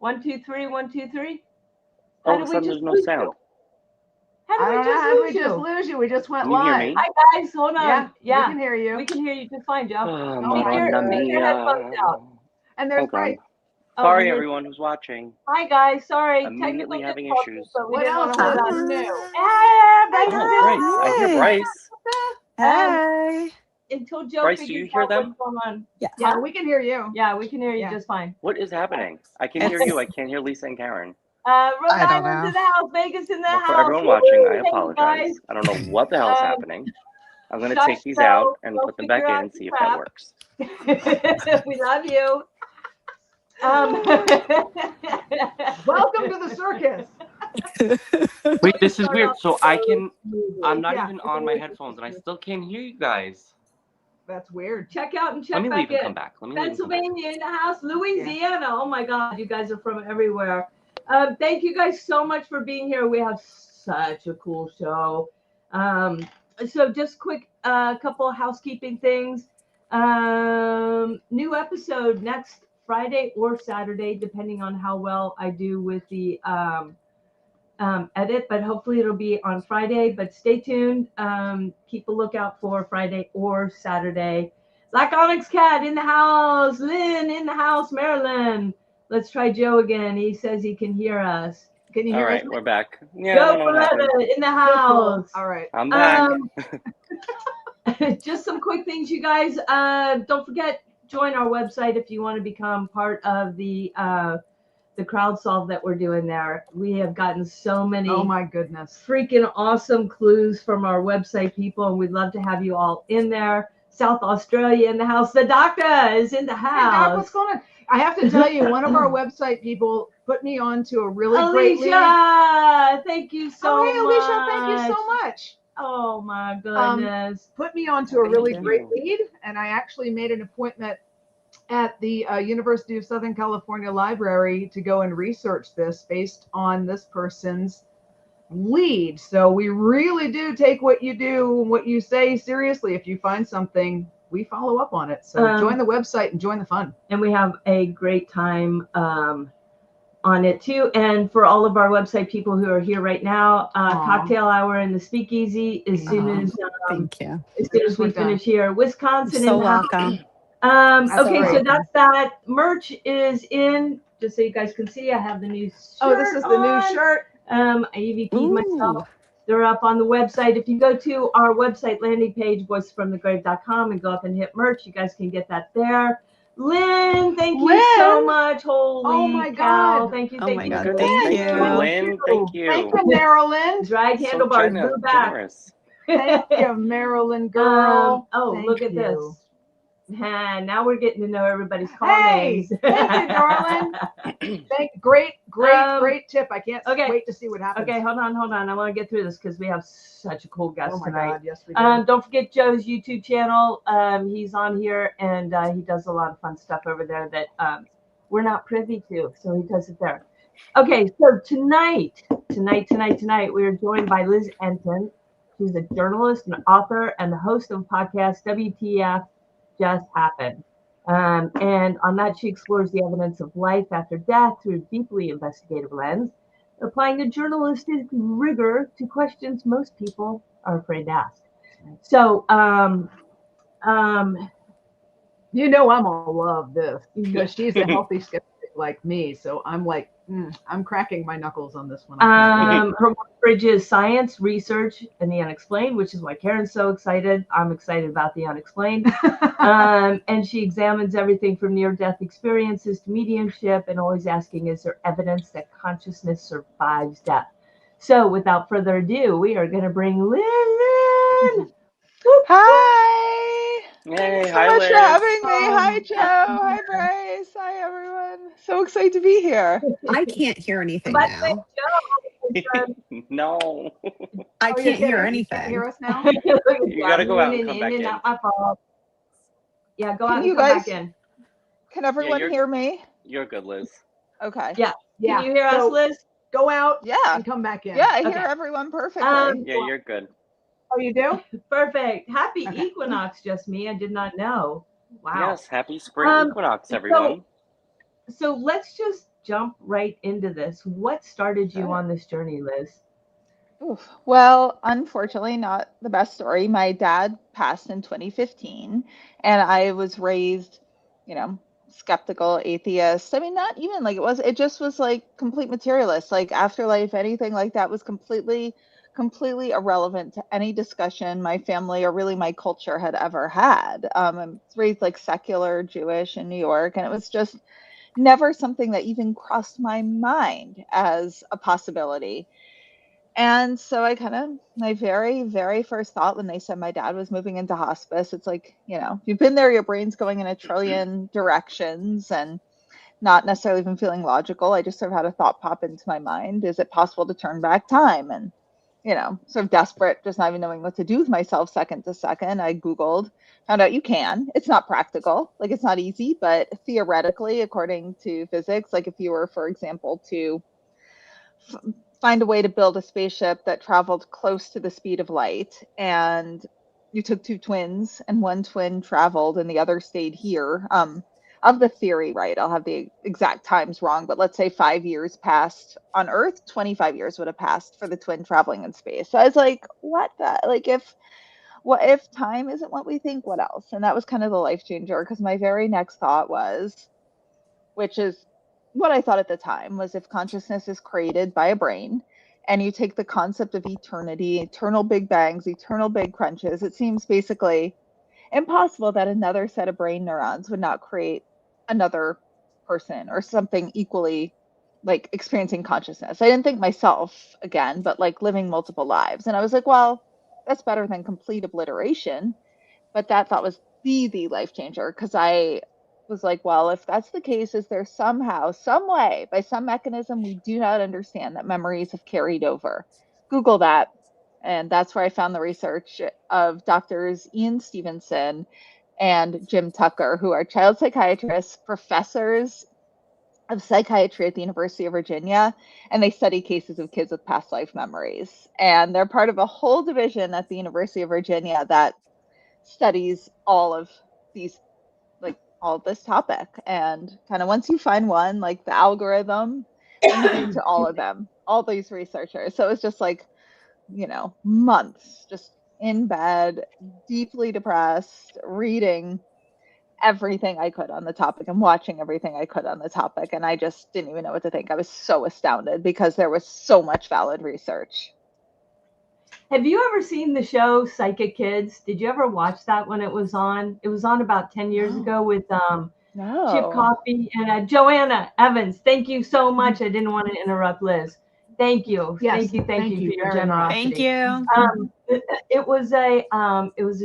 1, 2, 3, 1, 2, 3. All of a sudden, there's no sound. How did we just lose you? We just went Can you hear live. me? Hi guys, hold on. Yeah, we can hear you. We can hear you just fine, Joe. Oh, Take your headphones out. And there's Bryce. Sorry, everyone who's watching. Hi guys, sorry. Immediately having difficulties, issues. but we What didn't else want to is new? Bryce. Oh, Bryce. I hear Bryce. Hey. Until Joe Bryce, do you hear them? what's going on. Yeah, we can hear you. Yeah, we can hear you just fine. What is happening? I can hear you. I can't hear Lisa and Karen. Rhode I don't Island's know. in the house, Vegas in the house. For everyone watching, I Thank you, apologize. guys. I don't know what the hell's happening. I'm going to Shush, take these Joe. out and Go put them back figure in out and see the if that works. We love you. Welcome to the circus. Wait, this is weird. So I'm not even on my headphones and I still can't hear you guys. That's weird. Check out and check Let me back leave and in. come back. Pennsylvania in the house, Louisiana. Oh my God, you guys are from everywhere. Thank you guys so much for being here. We have such a cool show. So just quick, couple of housekeeping things. New episode next Friday or Saturday, depending on how well I do with the edit, but hopefully it'll be on Friday, but stay tuned. Keep a lookout for Friday or Saturday. Black Onyx Cat in the house. Lynn in the house. Maryland. Let's try Joe again. He says he can hear us. Can you hear us? All right, we're back. Yeah, Joe in the house. All right. I'm back. Just some quick things, you guys. Don't forget, join our website if you want to become part of the crowd solve that we're doing there. We have gotten so many, oh my goodness, freaking awesome clues from our website people, and we'd love to have you all in there. South Australia in the house. The doctor is in the house. Hey, Doc, what's going on? I have to tell you, one of our website people put me on to a really great lead. Alicia, thank you so much. Hey, Alicia, thank you so much. Oh my goodness. Put me on to a really great lead, and I actually made an appointment at the University of Southern California Library to go and research this based on this person's lead. So we really do take what you do and what you say seriously. If you find something, we follow up on it. So join the website and join the fun. And we have a great time on it too. And for all of our website people who are here right now, cocktail hour in the speakeasy as soon as thank you. As soon as we finish here. Wisconsin So in welcome. Okay, so that's that. Merch is in, just so you guys can see, I have the new shirt. Oh, this is the new shirt. I EVP'd myself. They're up on the website. If you go to our website landing page, voicefromthegrave.com, and go up and hit merch, you guys can get that there. Lynn, thank you so much. Holy my cow. God. Thank you. Oh my God. Thank Thank you, you. Lynn. Thank you. Thank you, Marilyn. Dried handlebars. So Go back. generous. Thank you, Marilyn girl. Look at this. Now we're getting to know everybody's call Hey, names. thank you, darling. Great tip. I can't wait to see what happens. Okay, hold on. I want to get through this because we have such a cool guest tonight. God, yes, we do. Don't forget Joe's YouTube channel. He's on here, and he does a lot of fun stuff over there that we're not privy to, so he does it there. Okay, so tonight, we are joined by Liz Entin. She's a journalist, an author, and the host of the podcast WTF Just Happened. And on that, she explores the evidence of life after death through a deeply investigative lens, applying a journalistic rigor to questions most people are afraid to ask. So, you know, I'm gonna love this because she's a healthy skeptic like me. So I'm like, I'm cracking my knuckles on this one. Her work bridges science, research, and the unexplained, which is why Karen's so excited. I'm excited about the unexplained. And she examines everything from near-death experiences to mediumship, and always asking, is there evidence that consciousness survives death? So without further ado, we are going to bring Liz in. Hi. Hey, Thanks so much for having me. Hi, Joe. Hi, Bryce. Hi, everyone. So excited to be here. I can't hear anything now. No. I can't hear anything. You can't hear us now? You got to go out and come back in. Yeah, go out and come back in. Can everyone hear me? You're good, Liz. Okay. Yeah. Can you hear us, Liz? Go out Yeah. and come back in. Yeah, I hear everyone perfectly. Yeah, you're good. Oh, you do? Perfect. Happy equinox, just me. I did not know. Wow. Yes, happy spring equinox, everyone. So let's just jump right into this. What started you on this journey, Liz? Oof. Well, unfortunately, not the best story. My dad passed in 2015, and I was raised, you know, skeptical, atheist. I mean, not even like it just was like complete materialist. Like afterlife, anything like that was completely irrelevant to any discussion my family or really my culture had ever had. I was raised like secular Jewish in New York, and it was just never something that even crossed my mind as a possibility. And so my very, very first thought when they said my dad was moving into hospice, it's like, you've been there, your brain's going in a trillion directions and not necessarily even feeling logical. I just sort of had a thought pop into my mind. Is it possible to turn back time? And, sort of desperate, just not even knowing what to do with myself second to second. I Googled, found out you can. It's not practical. Like, it's not easy, but theoretically, according to physics, like if you were, for example, to find a way to build a spaceship that traveled close to the speed of light, and you took two twins and one twin traveled and the other stayed here. Of the theory, right, I'll have the exact times wrong, but let's say 5 years passed on Earth, 25 years would have passed for the twin traveling in space. So I was like, what the, like, what if time isn't what we think, what else? And that was kind of the life changer, because my very next thought was, which is what I thought at the time, was if consciousness is created by a brain and you take the concept of eternity, eternal big bangs, eternal big crunches, it seems basically impossible that another set of brain neurons would not create another person or something equally like experiencing consciousness. I didn't think myself again, but like living multiple lives. And I was like, well, that's better than complete obliteration. But that thought was the life changer, because I was like, well, if that's the case, is there somehow, some way, by some mechanism we do not understand, that memories have carried over? Google that. And that's where I found the research of doctors Ian Stevenson and Jim Tucker, who are child psychiatrists, professors of psychiatry at the University of Virginia, and they study cases of kids with past life memories. And they're part of a whole division at the University of Virginia that studies all of these, like all of this topic. And kind of once you find one, like the algorithm brings you to all of them, all these researchers. So it's just like, months just in bed, deeply depressed, reading everything I could on the topic and watching everything I could on the topic. And I just didn't even know what to think. I was so astounded because there was so much valid research. Have you ever seen the show Psychic Kids? Did you ever watch that when it was on? It was on about 10 years ago with Chip Coffey and Joanna Evans. Thank you so much. I didn't want to interrupt Liz. Thank you. Yes, thank you for your generosity. Thank you. It was a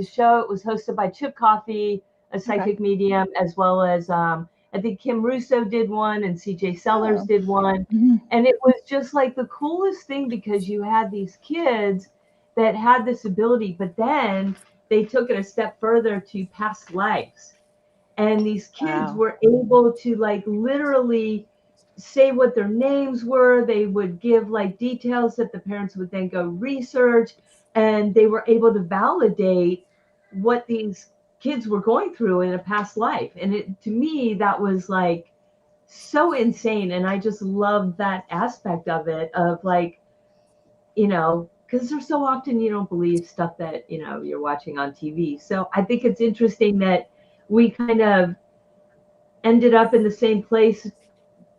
show. It was hosted by Chip Coffey, a psychic medium, as well as I think Kim Russo did one and CJ Sellers did one. And it was just like the coolest thing, because you had these kids that had this ability, but then they took it a step further to past lives. And these kids were able to like literally say what their names were. They would give like details that the parents would then go research, and they were able to validate what these kids were going through in a past life. And to me, that was like so insane. And I just loved that aspect of it, of like, because there's so often you don't believe stuff that, you're watching on TV. So I think it's interesting that we kind of ended up in the same place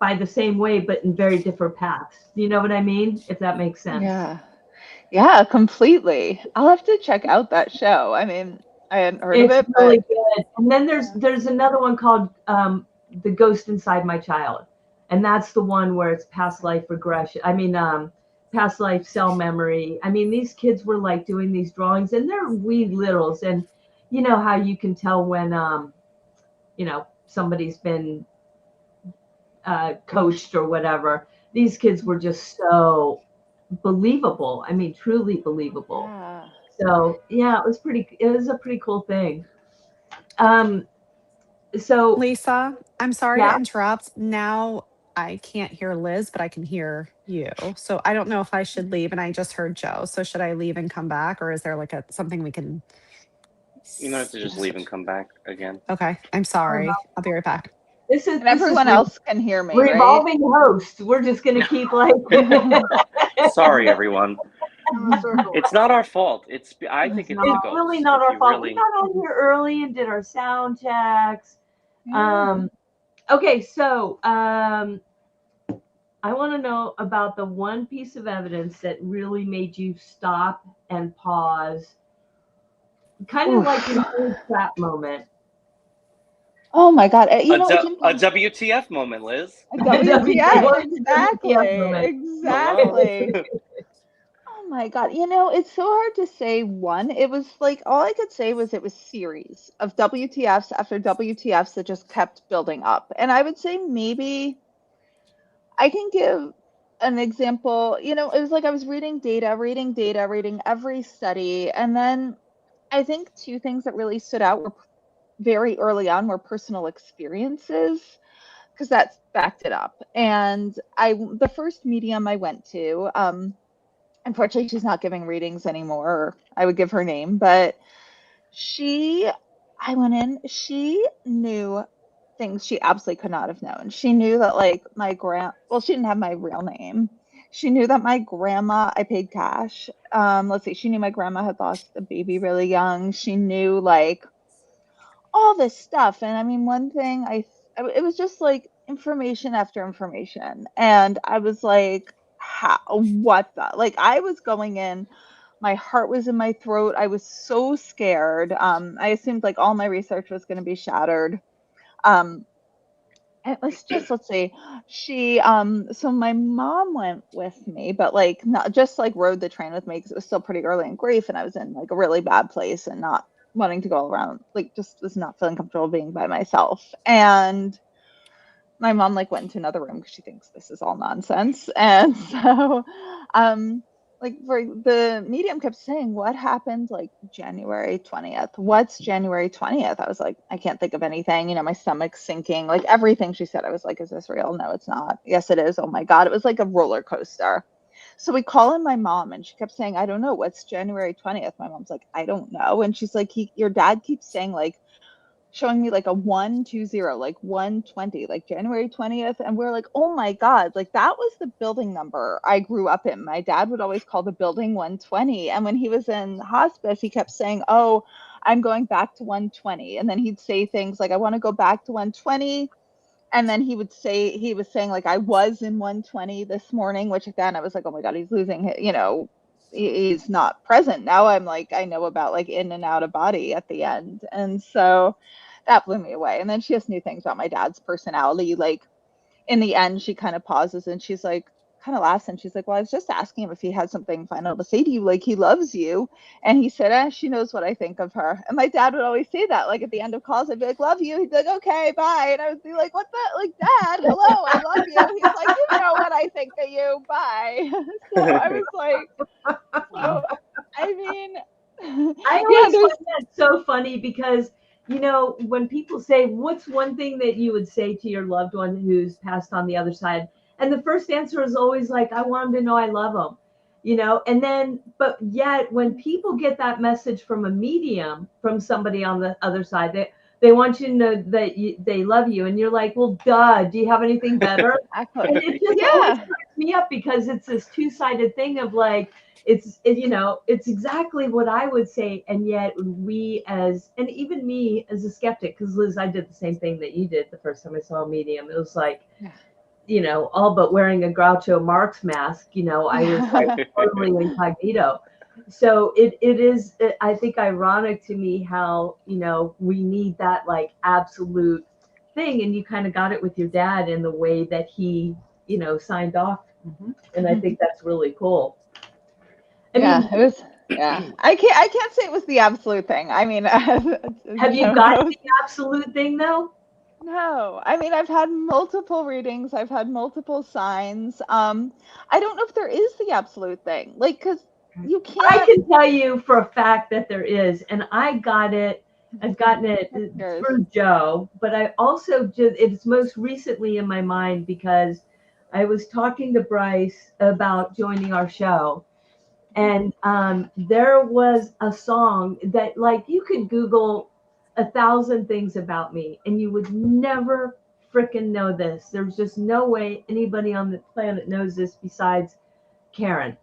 by the same way, but in very different paths. You know what I mean? If that makes sense. Yeah, completely. I'll have to check out that show. I mean, I hadn't heard of it. It's really good. And then there's another one called The Ghost Inside My Child. And that's the one where it's past life regression. I mean, past life cell memory. I mean, these kids were like doing these drawings, and they're wee littles. And you know how you can tell when, somebody's been coached or whatever. These kids were just so believable. I mean, truly believable. Yeah. So yeah, it was a pretty cool thing. So Lisa, I'm sorry to interrupt. Now I can't hear Liz, but I can hear you. So I don't know if I should leave, and I just heard Joe. So should I leave and come back, or is there like something we can? You don't have to just leave and come back again. Okay, I'm sorry. I'll be right back. And everyone else can hear me, revolving host. We're just going to keep like. Sorry, everyone. It's not our fault. I think it's the ghost. Really not our fault. We got on here early and did our sound checks. Okay, so I want to know about the one piece of evidence that really made you stop and pause, kind of like an old trap moment. Oh my God! A WTF moment, Liz. A WTF, exactly. Oh my God! It's so hard to say one. It was like all I could say was it was series of WTFs after WTFs that just kept building up, and I would say maybe I can give an example. It was like I was reading data, reading every study, and then I think two things that really stood out were very early on were personal experiences, because that's backed it up. And the first medium I went to, unfortunately she's not giving readings anymore, or I would give her name, but I went in, she knew things she absolutely could not have known. She knew that like she didn't have my real name. She knew that my grandma, I paid cash. She knew my grandma had lost a baby really young. She knew like all this stuff. And I mean, one thing it was just like information after information. And I was like, what the, like I was going in, my heart was in my throat. I was so scared. I assumed like all my research was going to be shattered. And let's see, so my mom went with me, but like not just like rode the train with me because it was still pretty early in grief. And I was in like a really bad place and not wanting to go around, like just was not feeling comfortable being by myself. And my mom like went into another room because she thinks this is all nonsense. And so like for the medium kept saying, what happened like January 20th? What's January 20th? I was like, I can't think of anything. My stomach's sinking, like everything she said. I was like, is this real? No, it's not. Yes, it is. Oh my God. It was like a roller coaster. So we call in my mom and she kept saying, I don't know. What's January 20th? My mom's like, I don't know. And she's like, your dad keeps saying like, showing me like a 120, like 120, like January 20th. And we're like, oh my God, like that was the building number I grew up in. My dad would always call the building 120. And when he was in hospice, he kept saying, oh, I'm going back to 120. And then he'd say things like, I want to go back to 120. And then he was saying like, I was in 120 this morning, which again, I was like, oh my God, he's losing, he's not present. Now I'm like, I know about like in and out of body at the end. And so that blew me away. And then she just knew things about my dad's personality. Like in the end, she kind of pauses and she's like, kind of laughs. And she's like, well, I was just asking him if he had something final to say to you. Like he loves you. And he said, she knows what I think of her. And my dad would always say that, like at the end of calls, I'd be like, love you. He'd be like, okay, bye. And I would be like, what the, like, Dad, hello, I love you. He's like, you know what I think of you, bye. So I was like, I mean, I always find that so funny because, when people say, what's one thing that you would say to your loved one who's passed on the other side? And the first answer is always like, I want them to know I love them, and then, but yet when people get that message from a medium, from somebody on the other side, they want you to know that they love you. And you're like, well, duh, do you have anything better? And it just always cracks me up because it's this two-sided thing of like, it's exactly what I would say. And yet and even me as a skeptic, because Liz, I did the same thing that you did the first time I saw a medium. It was like, all but wearing a Groucho Marx mask, I was like totally incognito. So it is, I think, ironic to me how, we need that like absolute thing. And you kind of got it with your dad in the way that he, signed off. Mm-hmm. And I think that's really cool. It was. Yeah, I can't say it was the absolute thing. I mean, have you got the absolute thing though? No, I mean, I've had multiple readings. I've had multiple signs. I don't know if there is the absolute thing, like, because you can't. I can tell you for a fact that there is, and I've gotten it through Joe, but I also it's most recently in my mind because I was talking to Bryce about joining our show. And there was a song that, like, you could Google 1,000 things about me and you would never frickin' know this. There's just no way anybody on the planet knows this besides Karen.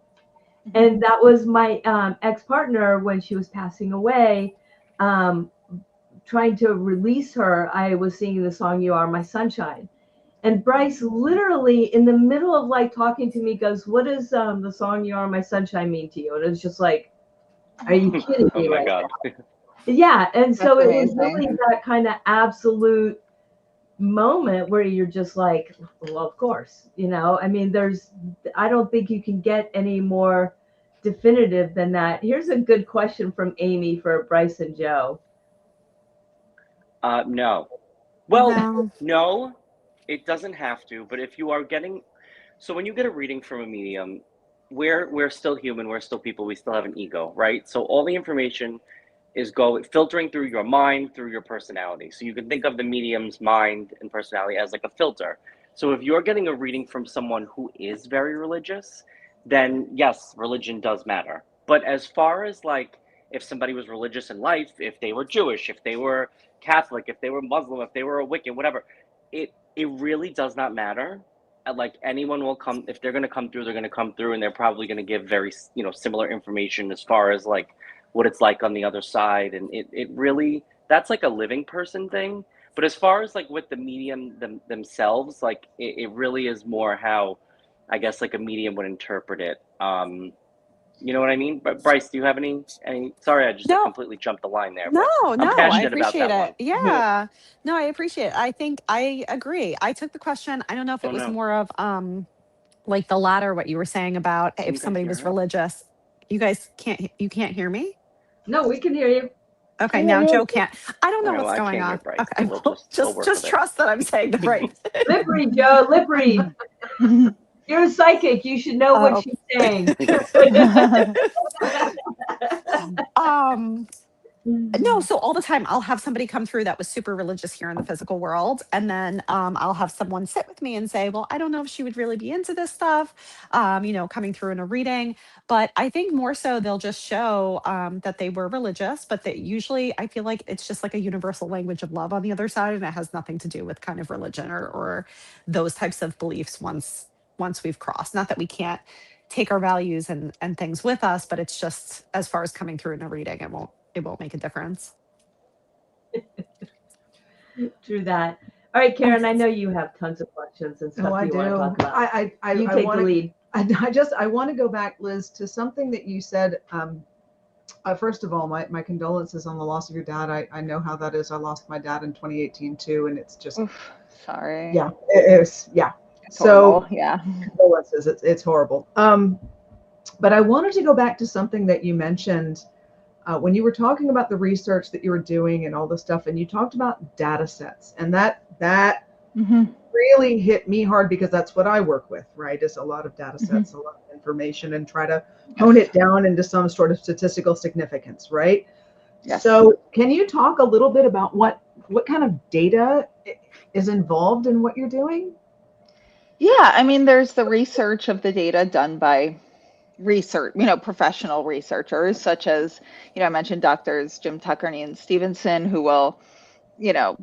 And that was my ex-partner when she was passing away. Trying to release her, I was singing the song "You Are My Sunshine," and Bryce literally in the middle of like talking to me goes, "What does the song "You Are My Sunshine" mean to you?" And it was just like, "Are you kidding me?" Oh my right God. now? Yeah, and so That's it was amazing. really that kind of absolute moment where you're just like, well, of course, you know. I mean, I don't think you can get any more definitive than that. Here's a good question from Amy for Bryce and Joe. No. Well, No. no, it doesn't have to. But if you are so when you get a reading from a medium, we're still human. We're still people. We still have an ego, right? So all the information is filtering through your mind, through your personality. So you can think of the medium's mind and personality as like a filter. So if you're getting a reading from someone who is very religious, then yes, religion does matter. But as far as like if somebody was religious in life, if they were Jewish, if they were Catholic, if they were Muslim, if they were a Wiccan, whatever, it really does not matter. Like anyone will come, if they're going to come through, they're going to come through, and they're probably going to give very similar information as far as like what it's like on the other side. And it really, that's like a living person thing. But as far as like with the medium themselves, like it really is more how I guess like a medium would interpret it. You know what I mean? But Bryce, do you have any sorry, I just like No. completely jumped the line there, No, but I'm no, I passionate about appreciate that it. one. Yeah. No, I appreciate it. I think I agree. I took the question. I don't know if Oh it was no. more of like the latter, what you were saying about Can if you guys somebody hear was her? religious. You guys can't hear me? No, we can hear you. Okay, now Joe can't. I don't All know right, well, what's I going can't hear on. Bryce, Okay, but we'll well, work just with it. trust that I'm saying the right thing. Lip read, Joe. Lip read. You're a psychic. You should know what Oh. she's saying. No, so all the time I'll have somebody come through that was super religious here in the physical world, and then I'll have someone sit with me and say, well, I don't know if she would really be into this stuff, coming through in a reading. But I think more so they'll just show that they were religious, but that usually I feel like it's just like a universal language of love on the other side, and it has nothing to do with kind of religion or those types of beliefs once we've crossed. Not that we can't take our values and things with us, but it's just as far as coming through in a reading, it won't make a difference. True that. All right, Karen, I know you have tons of questions and stuff I you do. want to talk about. You take the lead. I want to go back, Liz, to something that you said. First of all, my condolences on the loss of your dad. I know how that is. I lost my dad in 2018 too, and it's just Oof, sorry. yeah, it's horrible. Yeah. Condolences. It's horrible. But I wanted to go back to something that you mentioned when you were talking about the research that you were doing and all this stuff, and you talked about data sets, and that really hit me hard because that's what I work with, right? Is a lot of data sets, a lot of information, and try to hone it down into some sort of statistical significance, right? Yes. So can you talk a little bit about what kind of data is involved in what you're doing? Yeah, I mean, there's the research of the data done by professional researchers, such as, I mentioned doctors Jim Tuckerney and Stevenson, who will,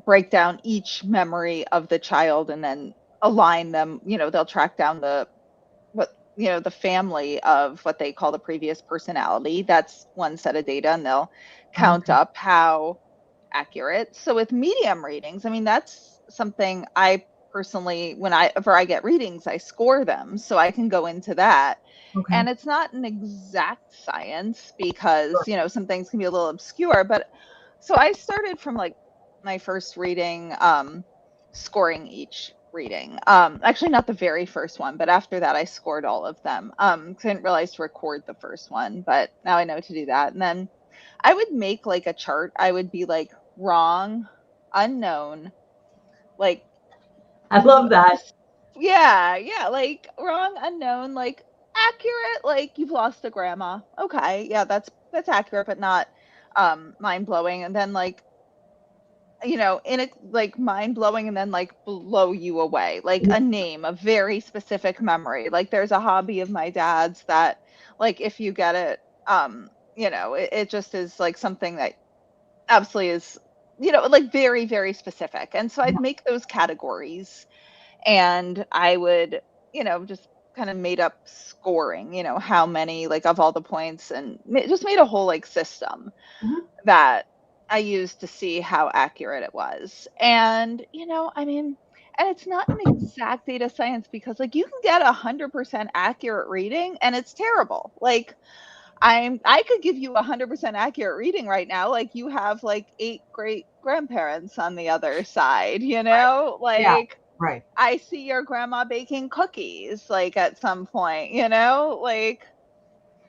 break down each memory of the child and then align them. They'll track down the family of what they call the previous personality. That's one set of data, and they'll count up how accurate. So with medium readings, I mean, that's something I personally, whenever I get readings, I score them so I can go into that. Okay. And it's not an exact science because, some things can be a little obscure, but so I started from like my first reading, scoring each reading. Actually not the very first one, but after that I scored all of them. 'Cause I didn't realize to record the first one, but now I know to do that. And then I would make like a chart. I would be like wrong, unknown, like I love that. yeah, like wrong, unknown, like accurate, like you've lost a grandma. Okay, yeah, that's accurate, but not mind blowing. And then like in it, like mind blowing, and then like blow you away, like a name, a very specific memory. Like there's a hobby of my dad's that, like, if you get it, it just is like something that absolutely is like very, very specific. And so I'd make those categories, and I would, just kind of made up scoring, how many, like, of all the points, and just made a whole like system that I used to see how accurate it was. And, and it's not an exact data science, because like you can get 100% accurate reading and it's terrible. Like, I could give you 100% accurate reading right now. Like, you have like 8 great grandparents on the other side, like, Right. I see your grandma baking cookies, like, at some point, like,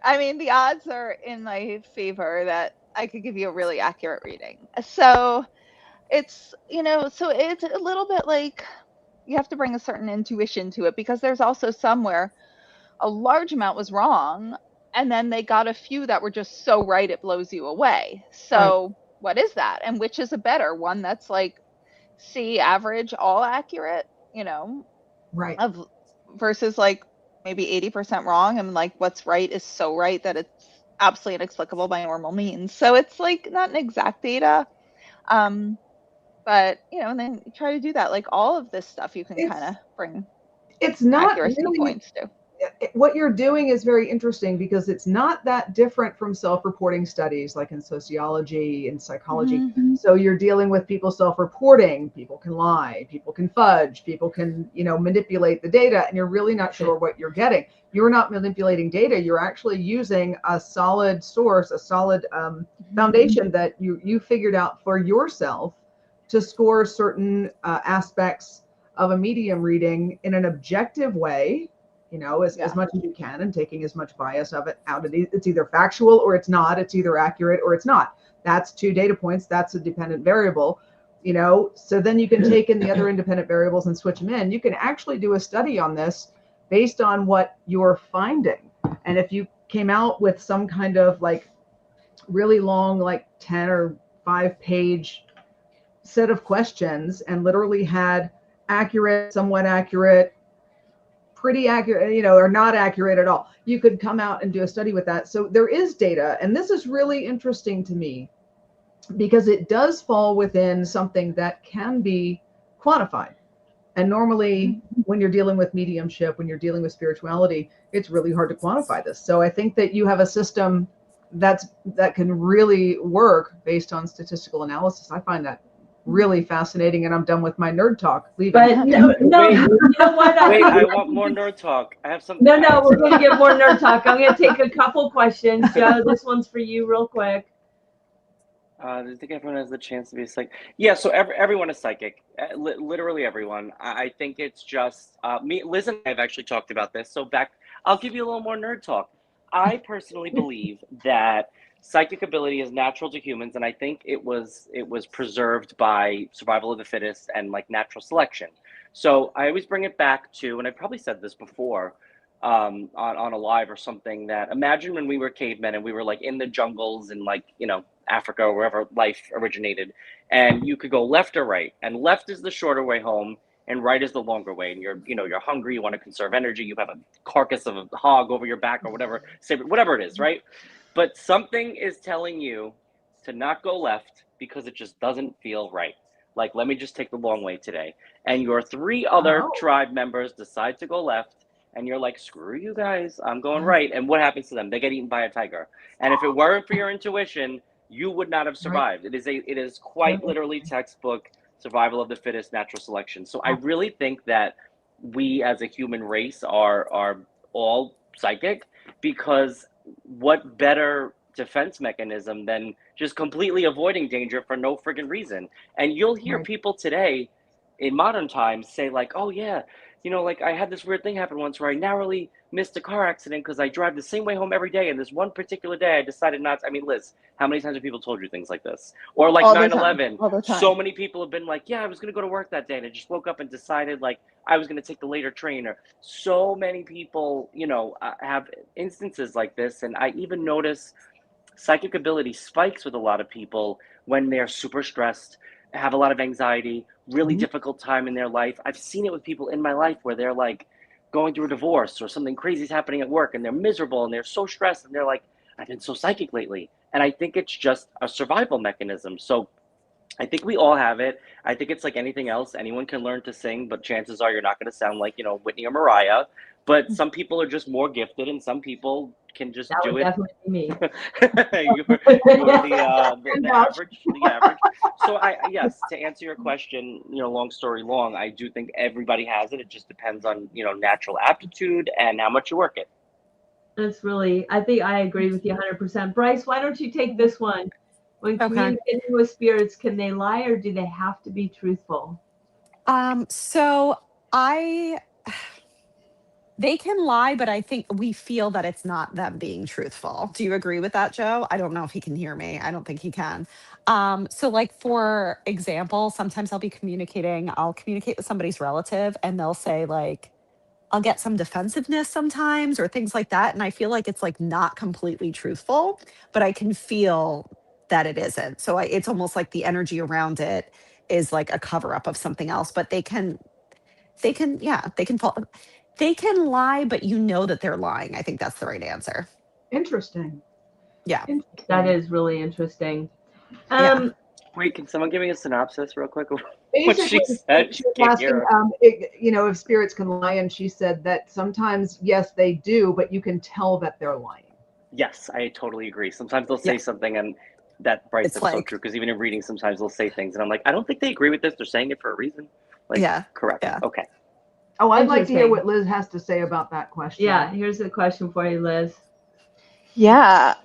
I mean, the odds are in my favor that I could give you a really accurate reading. So it's, so it's a little bit like you have to bring a certain intuition to it, because there's also some where a large amount was wrong, and then they got a few that were just so right it blows you away. So what is that? And which is a better one? That's like C, average, all accurate, Right. of versus like maybe 80% wrong, and like what's right is so right that it's absolutely inexplicable by normal means. So it's like not an exact data. But and then you try to do that, like all of this stuff you can kind of bring it's not accuracy really points to. What you're doing is very interesting, because it's not that different from self-reporting studies like in sociology and psychology. So you're dealing with people self-reporting. People can lie, people can fudge, people can manipulate the data, and you're really not sure what you're getting. You're not manipulating data. You're actually using a solid source, a solid foundation that you figured out for yourself to score certain aspects of a medium reading in an objective way, as much as you can, and taking as much bias of it out of it. It's either factual or it's not. It's either accurate or it's not. That's 2 data points. That's a dependent variable, so then you can take in the other independent variables and switch them in. You can actually do a study on this based on what you're finding. And if you came out with some kind of like really long, like 10 or 5-page set of questions, and literally had accurate, somewhat accurate, pretty accurate, or not accurate at all, you could come out and do a study with that. So there is data, and this is really interesting to me, because it does fall within something that can be quantified. And normally when you're dealing with mediumship, when you're dealing with spirituality, it's really hard to quantify this. So I think that you have a system that can really work based on statistical analysis. I find that really fascinating, and I'm done with my nerd talk. Wait, I want more nerd talk. I have something. No, we're going to get more nerd talk. I'm going to take a couple questions. Joe, this one's for you real quick. Do you think everyone has the chance to be a psychic? Yeah, so everyone is psychic. Literally everyone. I think it's just me. Liz and I have actually talked about this. So I'll give you a little more nerd talk. I personally believe that psychic ability is natural to humans, and I think it was preserved by survival of the fittest and like natural selection. So I always bring it back to, and I probably said this before on a live or something, that imagine when we were cavemen and we were like in the jungles in like Africa or wherever life originated, and you could go left or right, and left is the shorter way home and right is the longer way, and you're hungry, you want to conserve energy, you have a carcass of a hog over your back or whatever it is, right? But something is telling you to not go left because it just doesn't feel right. Like, let me just take the long way today. And your 3 other tribe members decide to go left, and you're like, screw you guys, I'm going right. And what happens to them? They get eaten by a tiger. And if it weren't for your intuition, you would not have survived. It is quite literally textbook survival of the fittest, natural selection. So I really think that we as a human race are all psychic, because what better defense mechanism than just completely avoiding danger for no friggin' reason? And you'll hear people today in modern times say like, oh yeah, like I had this weird thing happen once where I narrowly missed a car accident because I drive the same way home every day, and this one particular day I decided not to. I mean, Liz, how many times have people told you things like this? Or like 9/11, so many people have been like, yeah, I was going to go to work that day and I just woke up and decided like I was going to take the later train. Or so many people, have instances like this. And I even notice psychic ability spikes with a lot of people when they're super stressed, have a lot of anxiety, really difficult time in their life. I've seen it with people in my life where they're like going through a divorce or something crazy is happening at work, and they're miserable and they're so stressed, and they're like, I've been so psychic lately. And I think it's just a survival mechanism. So I think we all have it. I think it's like anything else. Anyone can learn to sing, but chances are you're not going to sound like, Whitney or Mariah. But some people are just more gifted, and some people can just That do would it. definitely be me. You're the average. So yes, to answer your question, long story long, I do think everybody has it. It just depends on, natural aptitude and how much you work it. That's really, I think I agree with you 100%. Bryce, why don't you take this one? When Okay. communicating with spirits, can they lie or do they have to be truthful? So they can lie, but I think we feel that it's not them being truthful. Do you agree with that, Joe? I don't know if he can hear me. I don't think he can. So like for example, sometimes I'll communicate with somebody's relative and they'll say like, I'll get some defensiveness sometimes or things like that. And I feel like it's like not completely truthful, but I can feel that it isn't. So it's almost like the energy around it is like a cover up of something else, but they can lie, but you know that they're lying. I think that's the right answer. Interesting. Yeah. That is really interesting. Yeah. Wait, can someone give me a synopsis real quick? What Basically, she said, she was can't asking, hear. if spirits can lie, and she said that sometimes, yes, they do, but you can tell that they're lying. Yes, I totally agree. Sometimes they'll say Yeah. something, and that Bryce, It's that's so like- true. Because even in reading, sometimes they'll say things, and I'm like, I don't think they agree with this. They're saying it for a reason. Like, Yeah. correct. Yeah. Okay. Oh, I'd like to hear Interesting. what Liz has to say about that question. Yeah, here's a question for you, Liz. Yeah.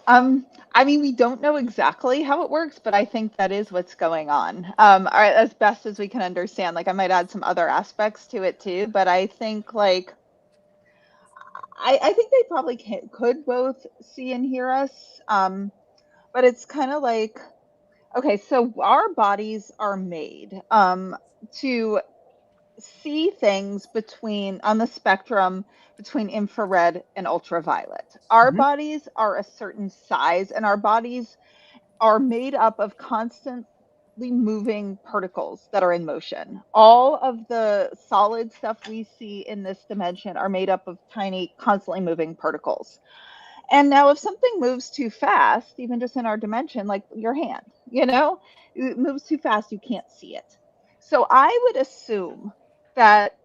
I mean, we don't know exactly how it works, but I think that is what's going on. All right, as best as we can understand. Like, I might add some other aspects to it too, but I think like I think they probably could both see and hear us. But it's kind of like, okay, so our bodies are made to see things on the spectrum between infrared and ultraviolet. Our Mhm. bodies are a certain size, and our bodies are made up of constantly moving particles that are in motion. All of the solid stuff we see in this dimension are made up of tiny, constantly moving particles. And now, if something moves too fast, even just in our dimension, like your hand, it moves too fast, you can't see it. So I would assume that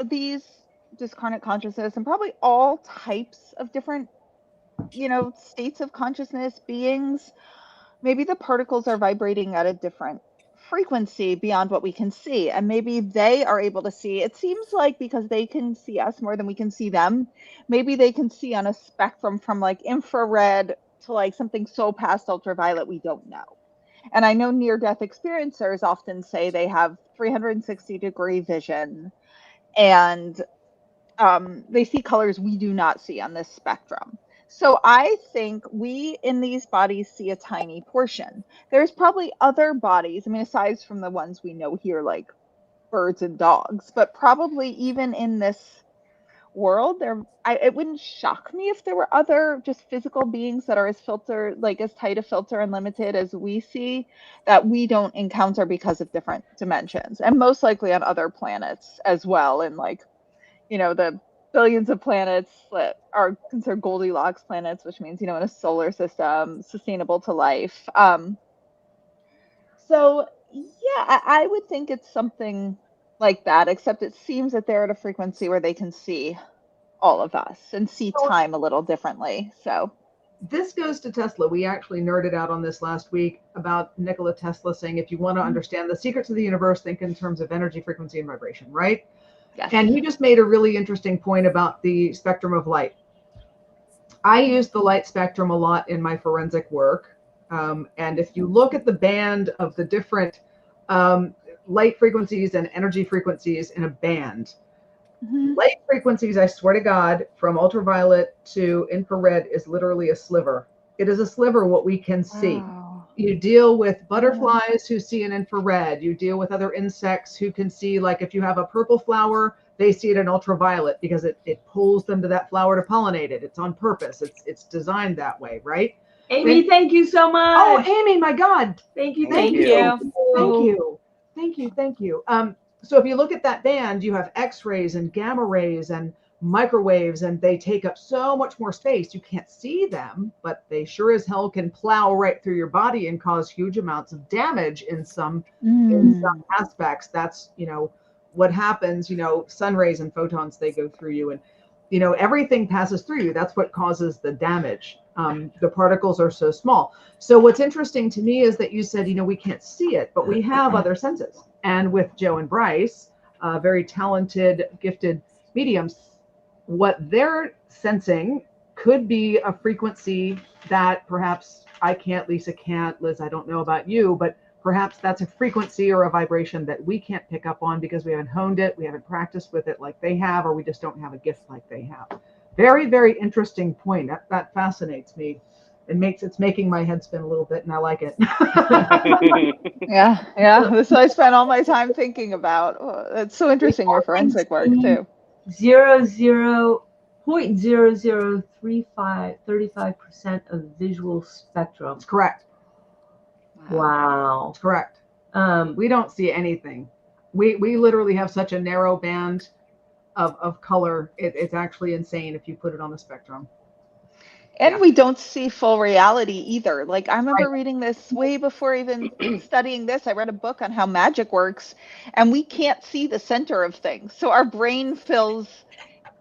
these discarnate consciousness and probably all types of different, states of consciousness, beings, maybe the particles are vibrating at a different frequency beyond what we can see, and maybe they are able to see. It seems like because they can see us more than we can see them, maybe they can see on a spectrum from like infrared to like something so past ultraviolet we don't know. And I know near death experiencers often say they have 360-degree vision, and they see colors we do not see on this spectrum. So I think we in these bodies see a tiny portion. There's probably other bodies, I mean, aside from the ones we know here, like birds and dogs, but probably even in this world, it wouldn't shock me if there were other just physical beings that are as tight a filter and limited as we see, that we don't encounter because of different dimensions, and most likely on other planets as well, and like, the billions of planets that are considered Goldilocks planets, which means, in a solar system, sustainable to life. So, yeah, I would think it's something like that, except it seems that they're at a frequency where they can see all of us and see time a little differently. So This goes to Tesla. We actually nerded out on this last week about Nikola Tesla saying, if you want to understand the secrets of the universe, think in terms of energy, frequency, and vibration, right? yes. And he just made a really interesting point about the spectrum of light. I use the light spectrum a lot in my forensic work. And if you look at the band of the different light frequencies and energy frequencies in a band, light frequencies, I swear to God, from ultraviolet to infrared is literally a sliver. It is a sliver what we can see. Wow. You deal with butterflies who see in infrared. You deal with other insects who can see, like if you have a purple flower, they see it in ultraviolet because it pulls them to that flower to pollinate it. It's on purpose. It's designed that way, right? Amy, thank you so much. Oh, Amy, my God. Thank you. Thank Thank you. you. Thank you. Thank you. Thank you. So if you look at that band, you have X-rays and gamma rays and microwaves, and they take up so much more space. You can't see them, but they sure as hell can plow right through your body and cause huge amounts of damage in some aspects. That's, what happens, sun rays and photons, they go through you, and everything passes through you. That's what causes the damage. The particles are so small. So what's interesting to me is that you said, we can't see it, but we have other senses. And with Joe and Bryce, very talented, gifted mediums, what they're sensing could be a frequency that perhaps I can't, Lisa can't, Liz, I don't know about you, but perhaps that's a frequency or a vibration that we can't pick up on because we haven't honed it, we haven't practiced with it like they have, or we just don't have a gift like they have. Very, very interesting point. That fascinates me. It's making my head spin a little bit, and I like it. Yeah. This is what I spent all my time thinking about. Oh, it's so interesting, your forensic work too. 0.0035% of visual spectrum. That's correct. Wow. That's correct. We don't see anything. We literally have such a narrow band of color. It's actually insane if you put it on the spectrum. And we don't see full reality either. Like, I remember reading this way before even studying this. I read a book on how magic works, and we can't see the center of things. So our brain fills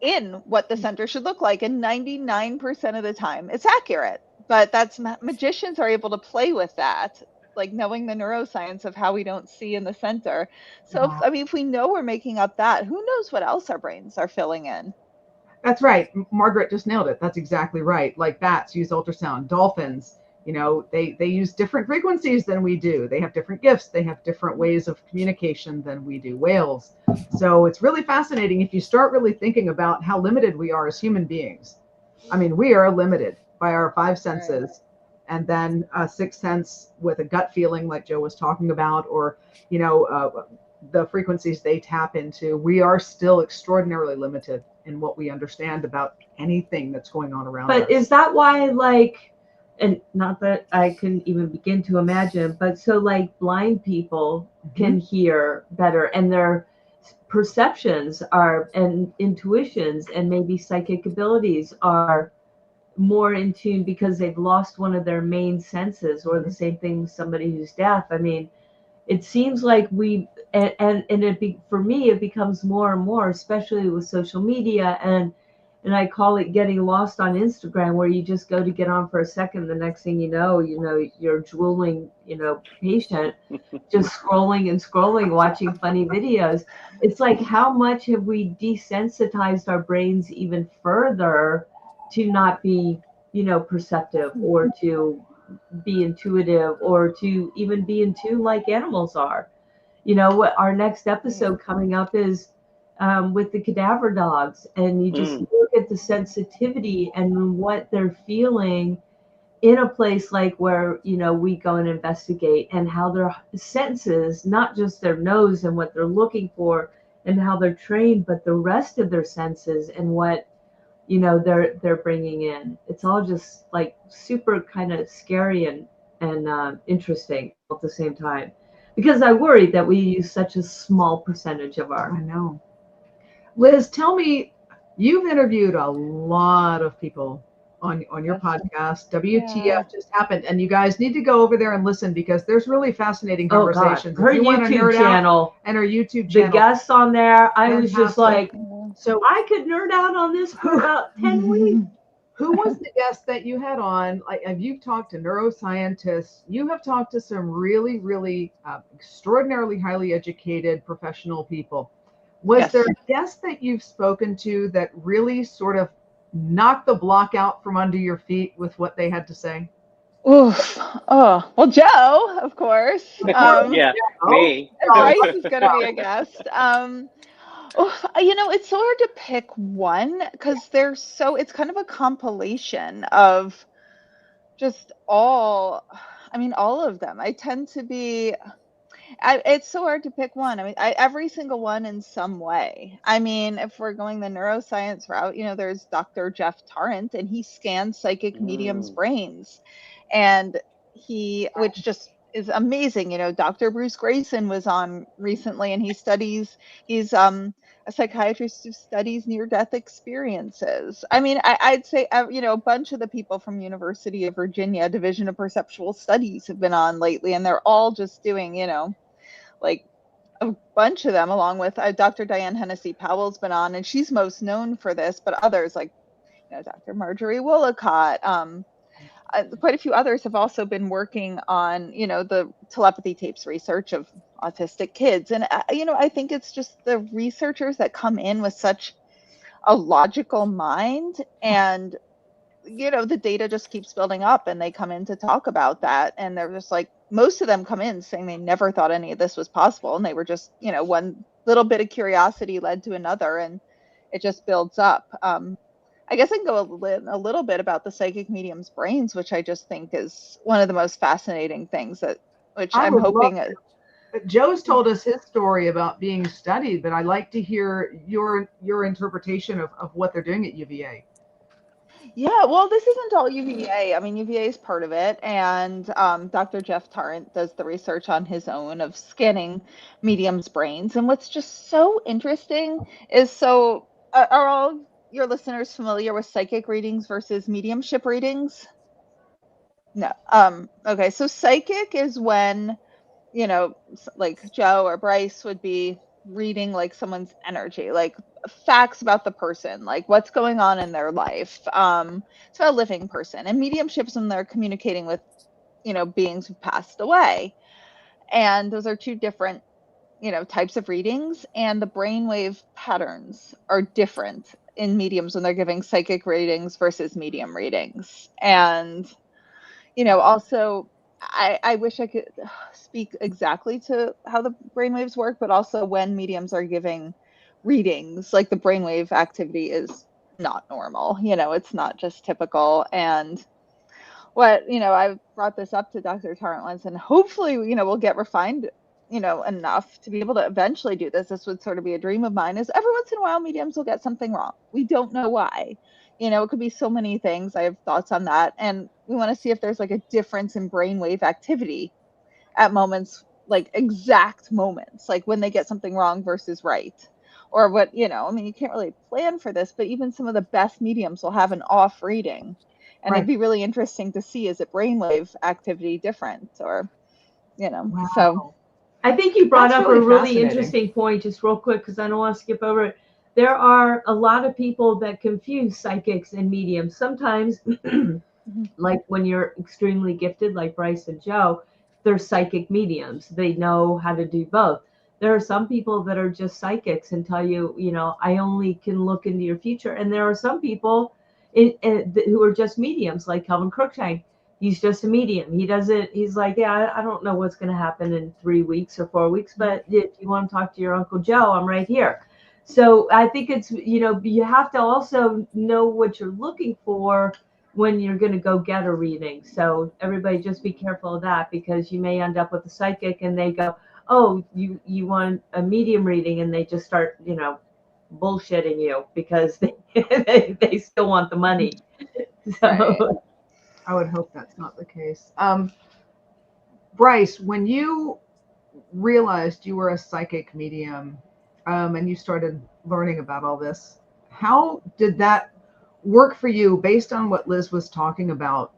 in what the center should look like, and 99% of the time it's accurate. But that's magicians are able to play with that, like knowing the neuroscience of how we don't see in the center. So if we know we're making up that, who knows what else our brains are filling in? That's right. Margaret just nailed it. That's exactly right. Like bats use ultrasound, dolphins, they use different frequencies than we do. They have different gifts. They have different ways of communication than we do. Whales. So it's really fascinating if you start really thinking about how limited we are as human beings. I mean, we are limited by our five senses, and then a sixth sense with a gut feeling like Joe was talking about, or, the frequencies they tap into. We are still extraordinarily limited in what we understand about anything that's going on around us. But is that why, and not that I can even begin to imagine, but so blind people can hear better, and their perceptions and intuitions and maybe psychic abilities are more in tune because they've lost one of their main senses, or the same thing with somebody who's deaf. I mean, it seems like for me, it becomes more and more, especially with social media, and I call it getting lost on Instagram, where you just go to get on for a second. The next thing you know, you're drooling, patient, just scrolling and scrolling, watching funny videos. It's like, how much have we desensitized our brains even further to not be, perceptive, or to be intuitive, or to even be in tune like animals are. What our next episode coming up is with the cadaver dogs, and you just look at the sensitivity and what they're feeling in a place like where we go and investigate, and how their senses, not just their nose and what they're looking for and how they're trained, but the rest of their senses and what they're bringing in. It's all just super kind of scary and interesting at the same time, because I worry that we use such a small percentage of our. I know. Liz, tell me, you've interviewed a lot of people on your podcast. WTF just happened, and you guys need to go over there and listen, because there's really fascinating conversations. Her YouTube channel and her YouTube channel. The guests on there, I was just like, so I could nerd out on this for about 10 weeks. Who was the guest that you had on? You've talked to neuroscientists. You have talked to some really, really extraordinarily highly educated professional people. Was there a guest that you've spoken to that really sort of knocked the block out from under your feet with what they had to say? Oof. Oh, well, Joe, of course. Me. Bryce is going to be a guest. It's so hard to pick one, because it's kind of a compilation of just all of them. I tend to be, it's so hard to pick one. I mean, every single one in some way. I mean, if we're going the neuroscience route, there's Dr. Jeff Tarrant, and he scans psychic mediums' brains, and which just is amazing. You know, Dr. Bruce Grayson was on recently, and he's a psychiatrist who studies near-death experiences. I mean, I'd say, you know, a bunch of the people from University of Virginia Division of Perceptual Studies have been on lately, and they're all just doing, you know, like a bunch of them, along with Dr. Diane Hennessy Powell's been on, and she's most known for this, but others like, you know, Dr. Marjorie Wollicott, quite a few others have also been working on, you know, the telepathy tapes research of autistic kids. And, you know, I think it's just the researchers that come in with such a logical mind, and, you know, the data just keeps building up, and they come in to talk about that. And they're just like, most of them come in saying they never thought any of this was possible. And they were just, you know, one little bit of curiosity led to another, and it just builds up. I guess I can go a little bit about the psychic medium's brains, which I just think is one of the most fascinating things which I'm hoping. Joe's told us his story about being studied, but I'd like to hear your interpretation of what they're doing at UVA. Yeah, well, this isn't all UVA. I mean, UVA is part of it, and Dr. Jeff Tarrant does the research on his own of scanning mediums' brains. And what's just so interesting is, are all your listeners familiar with psychic readings versus mediumship readings? No. Okay, so psychic is when, you know, like Joe or Bryce would be reading like someone's energy, like facts about the person, like what's going on in their life. It's about a living person. And mediumships when they're communicating with, you know, beings who passed away. And those are two different, you know, types of readings, and the brainwave patterns are different in mediums when they're giving psychic readings versus medium readings. And, you know, also I wish I could speak exactly to how the brainwaves work, but also when mediums are giving readings, like the brainwave activity is not normal. You know, it's not just typical. And what, you know, I brought this up to Dr. Tarrant once, and hopefully, you know, we'll get refined, you know, enough to be able to eventually do this. This would sort of be a dream of mine, is every once in a while mediums will get something wrong. We don't know why. You know, it could be so many things. I have thoughts on that. And we want to see if there's like a difference in brainwave activity at moments, like exact moments, like when they get something wrong versus right. Or what, you know, I mean, you can't really plan for this, but even some of the best mediums will have an off reading. And Right. it'd be really interesting to see, is it brainwave activity different, or, you know, Wow. so. I think you brought That's up really a really fascinating. interesting point, just real quick, because I don't want to skip over it. There are a lot of people that confuse psychics and mediums. Sometimes, like when you're extremely gifted, like Bryce and Joe, they're psychic mediums. They know how to do both. There are some people that are just psychics and tell you, you know, I only can look into your future. And there are some people who are just mediums, like Calvin Cruikshank. He's just a medium. He's like, yeah, I don't know what's going to happen in 3 weeks or 4 weeks, but if you want to talk to your Uncle Joe, I'm right here. So I think it's, you know, you have to also know what you're looking for when you're going to go get a reading. So everybody just be careful of that, because you may end up with a psychic and they go, oh, you want a medium reading, and they just start, you know, bullshitting you because they still want the money. So. Right. I would hope that's not the case. Bryce, when you realized you were a psychic medium, and you started learning about all this, how did that work for you based on what Liz was talking about?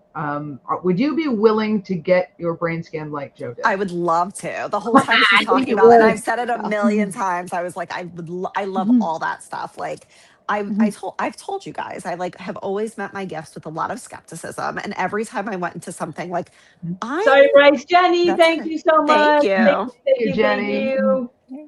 Would you be willing to get your brain scanned like Joe did? I would love to. The whole time she's talking about it, and I've said it a million times, I was like, I love all that stuff. Like, I've told you guys, I like have always met my guests with a lot of skepticism, and every time I went into something, like, Sorry, Bryce. Jenny, That's thank okay. you so much. Thank you. Jenny.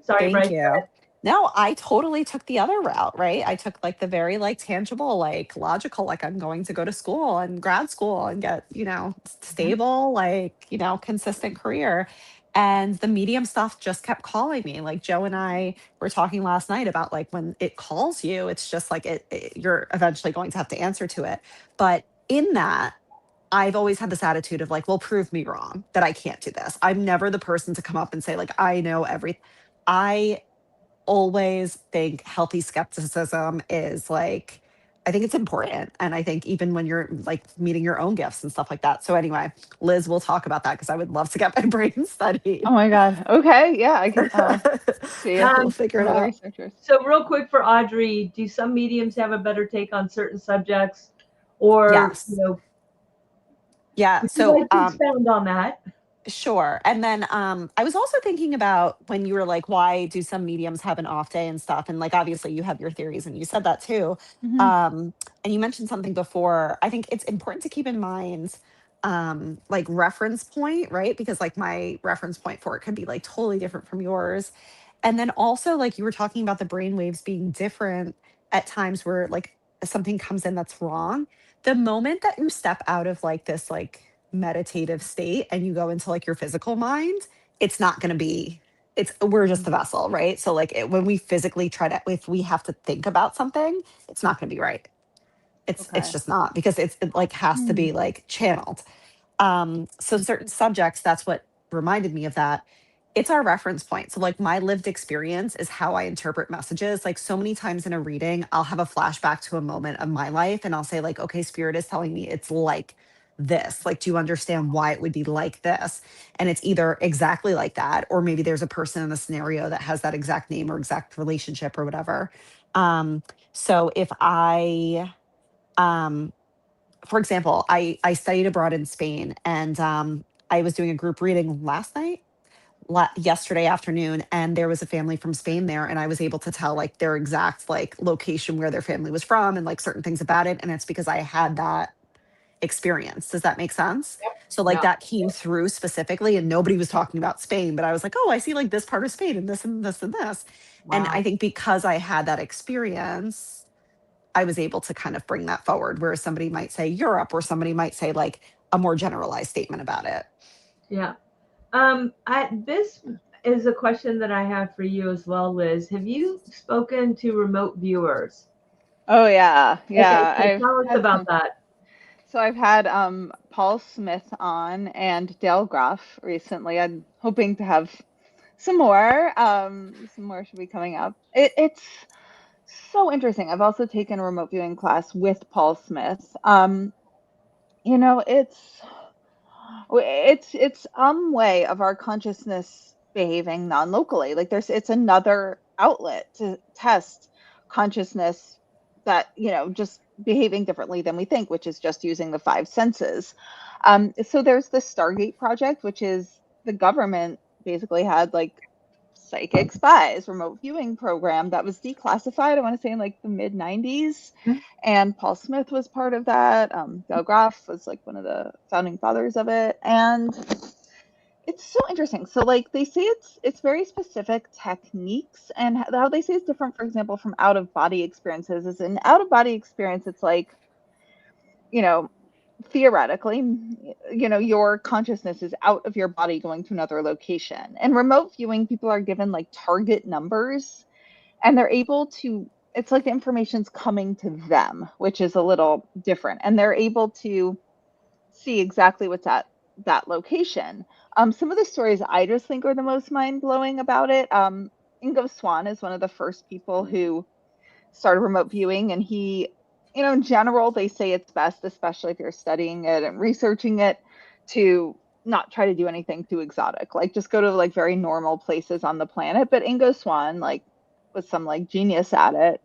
Sorry, Thank Bryce. you. No, I totally took the other route, right? I took like the very like tangible, like logical, like I'm going to go to school and grad school and get, you know, stable, like, you know, consistent career. And the medium stuff just kept calling me. Like Joe and I were talking last night about like when it calls you, it's just like you're eventually going to have to answer to it. But in that, I've always had this attitude of like, well, prove me wrong that I can't do this. I'm never the person to come up and say like, I know everything. I always think healthy skepticism is like I think it's important. And I think even when you're like meeting your own gifts and stuff like that. So anyway, Liz, we'll talk about that because I would love to get my brain studied. Oh my God. Okay. Yeah, I can see if We'll figure it some of the out. researchers. So real quick for Audrey, do some mediums have a better take on certain subjects, or Yes. you know, Yeah. would you So like to expound on that? sure. And then I was also thinking about when you were like, why do some mediums have an off day and stuff? And like, obviously, you have your theories and you said that too. Mhm. And you mentioned something before. I think it's important to keep in mind like reference point, right? Because like my reference point for it could be like totally different from yours. And then also, like you were talking about the brain waves being different at times where like something comes in that's wrong. The moment that you step out of like this like meditative state and you go into like your physical mind, it's not going to be, it's, we're just the vessel, right? So like when we physically try to, if we have to think about something, it's not going to be right. It's Okay. just not, because it like has to be like channeled. So certain subjects, that's what reminded me of that. It's our reference point. So like my lived experience is how I interpret messages. Like so many times in a reading, I'll have a flashback to a moment of my life and I'll say like, okay, spirit is telling me it's like this. Like, do you understand why it would be like this? And it's either exactly like that, or maybe there's a person in the scenario that has that exact name or exact relationship or whatever. So if um for example, I studied abroad in Spain, and I was doing a group reading last night, yesterday afternoon, and there was a family from Spain there, and I was able to tell like their exact like location where their family was from and like certain things about it, and it's because I had that experience. Does that make sense? Yep. So like Yeah. that came through specifically, and nobody was talking about Spain, but I was like, oh, I see like this part of Spain and this and this and this, and Wow. I think because I had that experience, I was able to kind of bring that forward, where somebody might say Europe, or somebody might say like a more generalized statement about it. Yeah. This is a question that I have for you as well, Liz. Have you spoken to remote viewers? Oh yeah. Okay, Yeah. so I've tell us had about some. that. So I've had Paul Smith on and Dale Groff recently. I'm hoping to have some more. Some more should be coming up. It's so interesting. I've also taken a remote viewing class with Paul Smith. You know, it's way of our consciousness behaving non-locally. Like it's another outlet to test consciousness that, you know, just behaving differently than we think, which is just using the five senses. So there's the Stargate project, which is the government basically had like psychic spies remote viewing program that was declassified, I want to say in like the mid 90s, and Paul Smith was part of that. Del Graff was like one of the founding fathers of it, and it's so interesting. So like they say it's very specific techniques, and how they say it's different, for example, from out of body experiences. Is an out of body experience, it's like, you know, theoretically, you know, your consciousness is out of your body going to another location. And remote viewing, people are given like target numbers, and they're able to, it's like the information's coming to them, which is a little different. And they're able to see exactly what's at that location. Some of the stories I just think are the most mind blowing about it. Ingo Swann is one of the first people who started remote viewing, and he, you know, in general, they say it's best, especially if you're studying it and researching it, to not try to do anything too exotic. Like just go to like very normal places on the planet. But Ingo Swann like was some like genius at it,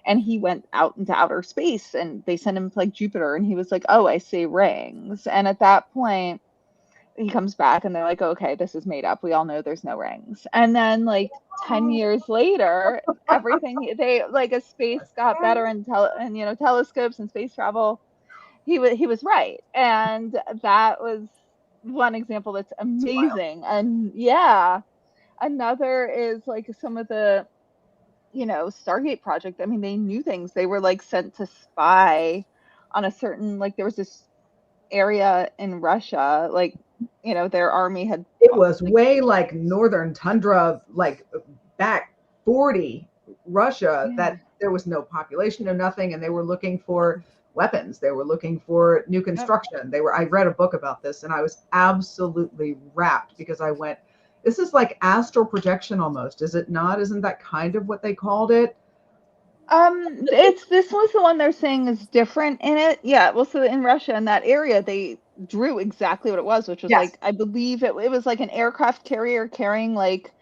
and he went out into outer space, and they sent him to like Jupiter, and he was like, oh, I see rings. And at that point he comes back and they're like, okay, this is made up. We all know there's no rings. And then like 10 years later, everything, they like, as space got better, and you know, telescopes and space travel, he was right. And that was one example that's amazing. And yeah, another is like some of the, you know, Stargate project. I mean, they knew things. They were like sent to spy on a certain, like there was this area in Russia, like, you know, their army had. It was way like northern tundra, like back 40 Russia, Yeah. that there was no population, no nothing, and they were looking for weapons. They were looking for new construction. I read a book about this, and I was absolutely rapt, because I went, this is like astral projection almost, is it not? Isn't that kind of what they called it? This was the one they're saying is different in it. Yeah, well, so in Russia, in that area, they drew exactly what it was, which was Yes. like, I believe it was like an aircraft carrier carrying like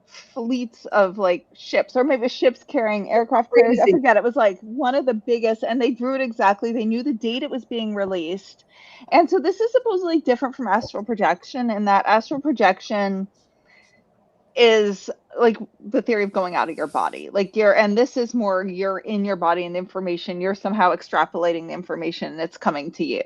fleets of like ships, or maybe ships carrying aircraft carriers. I Crazy. forget. It was like one of the biggest, and they drew it exactly. They knew the date it was being released. And so this is supposedly different from astral projection, and that astral projection is like the theory of going out of your body. Like and this is more you're in your body and the information, you're somehow extrapolating the information and it's coming to you.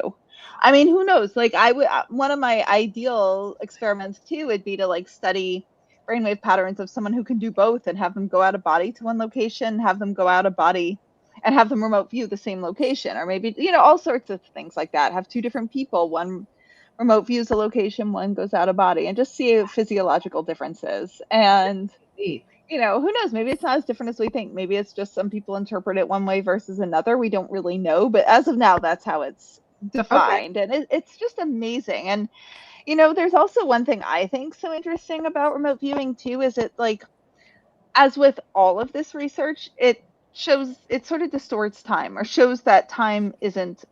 I mean, who knows? Like I would, one of my ideal experiments too would be to like study brainwave patterns of someone who can do both and have them go out of body to one location, have them go out of body and have them remote view the same location, or maybe, all sorts of things like that. Have two different people, one remote views a location, one goes out of body, and just see physiological differences. And, who knows? Maybe it's not as different as we think. Maybe it's just some people interpret it one way versus another. We don't really know. But as of now, that's how it's defined. Okay. And it's just amazing. And, there's also one thing I think so interesting about remote viewing, too, is it like, as with all of this research, it sort of distorts time, or shows that time isn't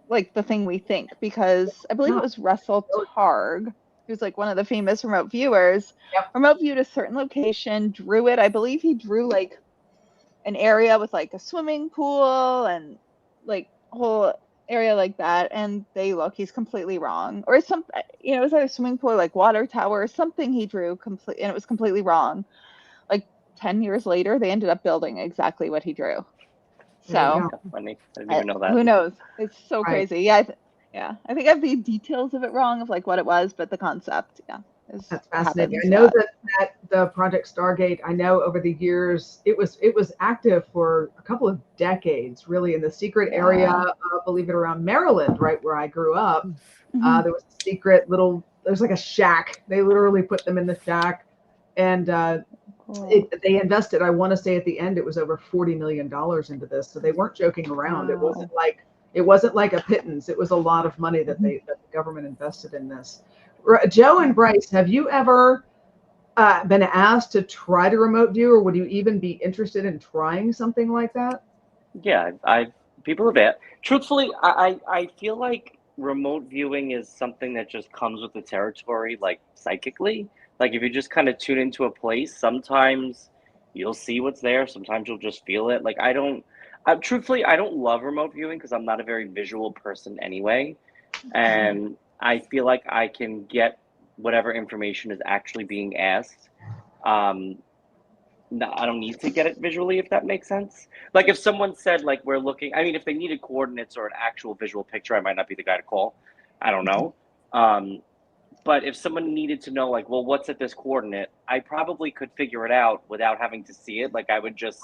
like the thing we think, because I believe it was Russell Targ, who's like one of the famous remote viewers, remote viewed a certain location, drew it. I believe he drew like an area with like a swimming pool and like a whole area like that, and he's completely wrong. Or some, it was like a swimming pool, like water tower, or something he drew and it was completely wrong. Like 10 years later, they ended up building exactly what he drew. So that's funny. I didn't even know that. Who knows? It's so crazy. Yeah, I think I have the details of it wrong, of like what it was, but the concept, that's fascinating. I know that the Project Stargate, I know over the years it was active for a couple of decades, really, in the secret area, believe it, around Maryland, right where I grew up. Mm-hmm. There was a secret there's like a shack. They literally put them in the shack, and they invested, I want to say at the end, it was over $40 million into this. So they weren't joking around. Wow. It wasn't like a pittance. It was a lot of money that the government invested in this. Joe and Bryce, have you ever been asked to try to remote view, or would you even be interested in trying something like that? Yeah, people have asked. Truthfully, I feel like remote viewing is something that just comes with the territory, like psychically. Like if you just kind of tune into a place, sometimes you'll see what's there. Sometimes you'll just feel it. Like truthfully, I don't love remote viewing because I'm not a very visual person anyway. And I feel like I can get whatever information is actually being asked. No, I don't need to get it visually, if that makes sense. Like if someone said like we're looking, I mean, if they needed coordinates or an actual visual picture, I might not be the guy to call. I don't know. But if someone needed to know, like, well, what's at this coordinate, I probably could figure it out without having to see it. Like, I would just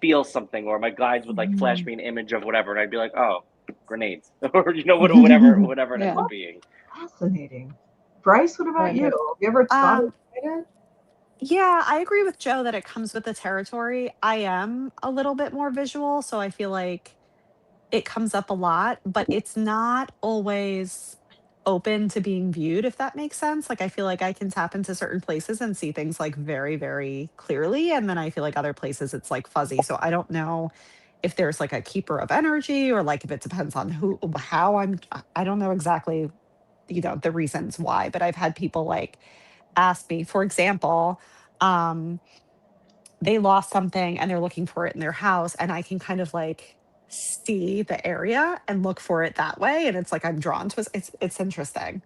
feel something, or my guides would, like, flash me an image of whatever, and I'd be like, oh, grenades, or, whatever it ends up being. Fascinating. Bryce, what about you? Have you ever thought of it? Yeah, I agree with Joe that it comes with the territory. I am a little bit more visual, so I feel like it comes up a lot, but it's not always open to being viewed, if that makes sense. Like I feel like I can tap into certain places and see things like very, very clearly. And then I feel like other places it's like fuzzy. So I don't know if there's like a keeper of energy, or like if it depends on I don't know exactly, the reasons why, but I've had people like ask me, for example, they lost something and they're looking for it in their house, and I can kind of like see the area and look for it that way, and it's like I'm drawn to it. It's interesting.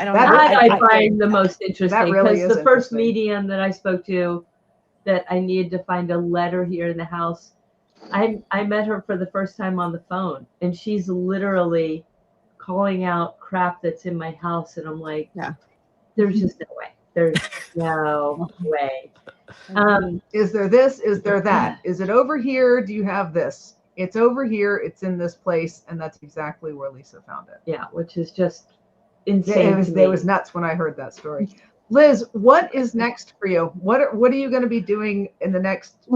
I don't know. I find the most interesting, really because the first medium that I spoke to, that I needed to find a letter here in the house, I met her for the first time on the phone, and she's literally calling out crap that's in my house, and I'm like, there's just no way. There's no way. Is there this? Is there that? Is it over here? Do you have this? It's over here. It's in this place, and that's exactly where Lisa found it. Yeah, which is just insane. It was nuts when I heard that story. Liz, what is next for you? What are you going to be doing in the next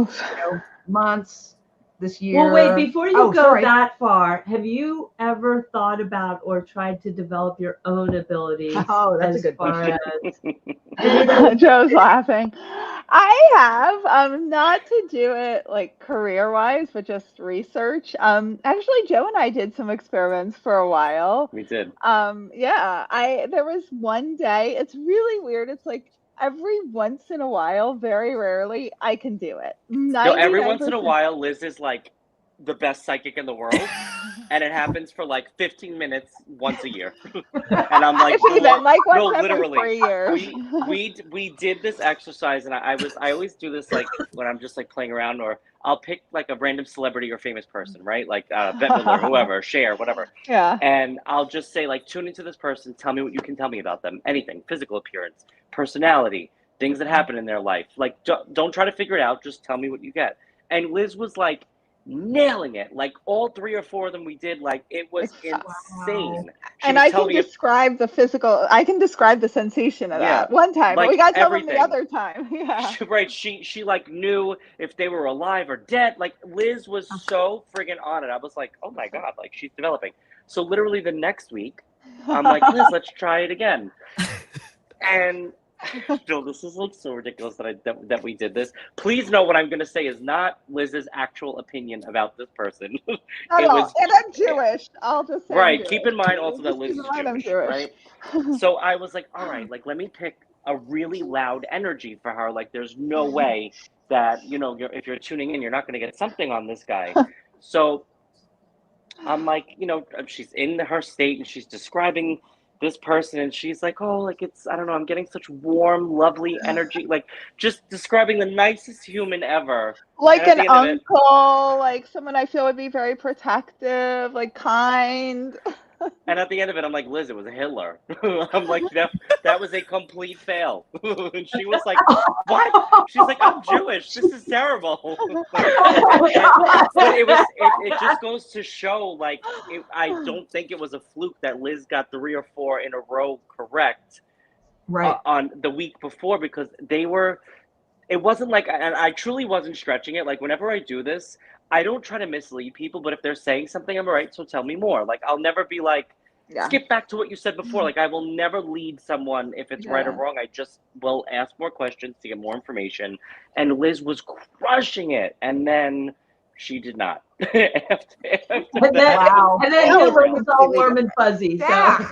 months this year. Well, wait, before you go sorry. that far, have you ever thought about or tried to develop your own abilities? Oh, that's a as good far question. as Joe's laughing. I have not to do it like career wise, but just research. Actually, Joe and I did some experiments for a while. We did. Yeah, there was one day. It's really weird. It's like every once in a while, very rarely, I can do it. No, every once in a 99%. while, Liz is like the best psychic in the world, and it happens for like 15 minutes once a year. And I'm like, It's even like no, once every literally. 3 years. We did this exercise, and I always do this like when I'm just like playing around, or I'll pick like a random celebrity or famous person, right? Like Bette Midler, whoever, Cher, whatever. Yeah. And I'll just say like, tune into this person, tell me what you can tell me about them, anything, physical appearance, personality, things that happen in their life. Like, don't try to figure it out, just tell me what you get. And Liz was like nailing it. Like all 3 or 4 of them we did, like it was insane. And I can describe the physical, I can describe the sensation of that one time, like but we got to tell them everything. the other time. Yeah. Right. She like knew if they were alive or dead. Like Liz was so friggin' on it. I was like, oh my God, like she's developing. So literally the next week, I'm like, Liz, let's try it again. And Jill, this is like so ridiculous that we did this. Please know what I'm going to say is not Liz's actual opinion about this person. And I'm Jewish. I'll just say right. Keep in mind also that Liz is Jewish, Jewish. right? So I was like, all right, like let me pick a really loud energy for her. Like there's no way that, you know, if you're tuning in, you're not going to get something on this guy. So I'm like, you know, she's in her state and she's describing this person, and she's like, oh, like it's, I don't know, I'm getting such warm, lovely energy, like just describing the nicest human ever. Like an uncle, like someone I feel would be very protective, like kind. And at the end of it, I'm like, Liz, it was Hitler. I'm like, that was a complete fail. And she was like, what? She's like, I'm Jewish. This is terrible. But it just goes to show, like, I don't think it was a fluke that Liz got 3 or 4 in a row correct on the week before, because it wasn't like, and I truly wasn't stretching it. Like, whenever I do this, I don't try to mislead people, but if they're saying something, I'm all right, so tell me more. Like, I'll never be like, skip back to what you said before. Like, I will never lead someone if it's right or wrong. I just will ask more questions to get more information. And Liz was crushing it. And then she did not. after and then it was all warm and fuzzy. So.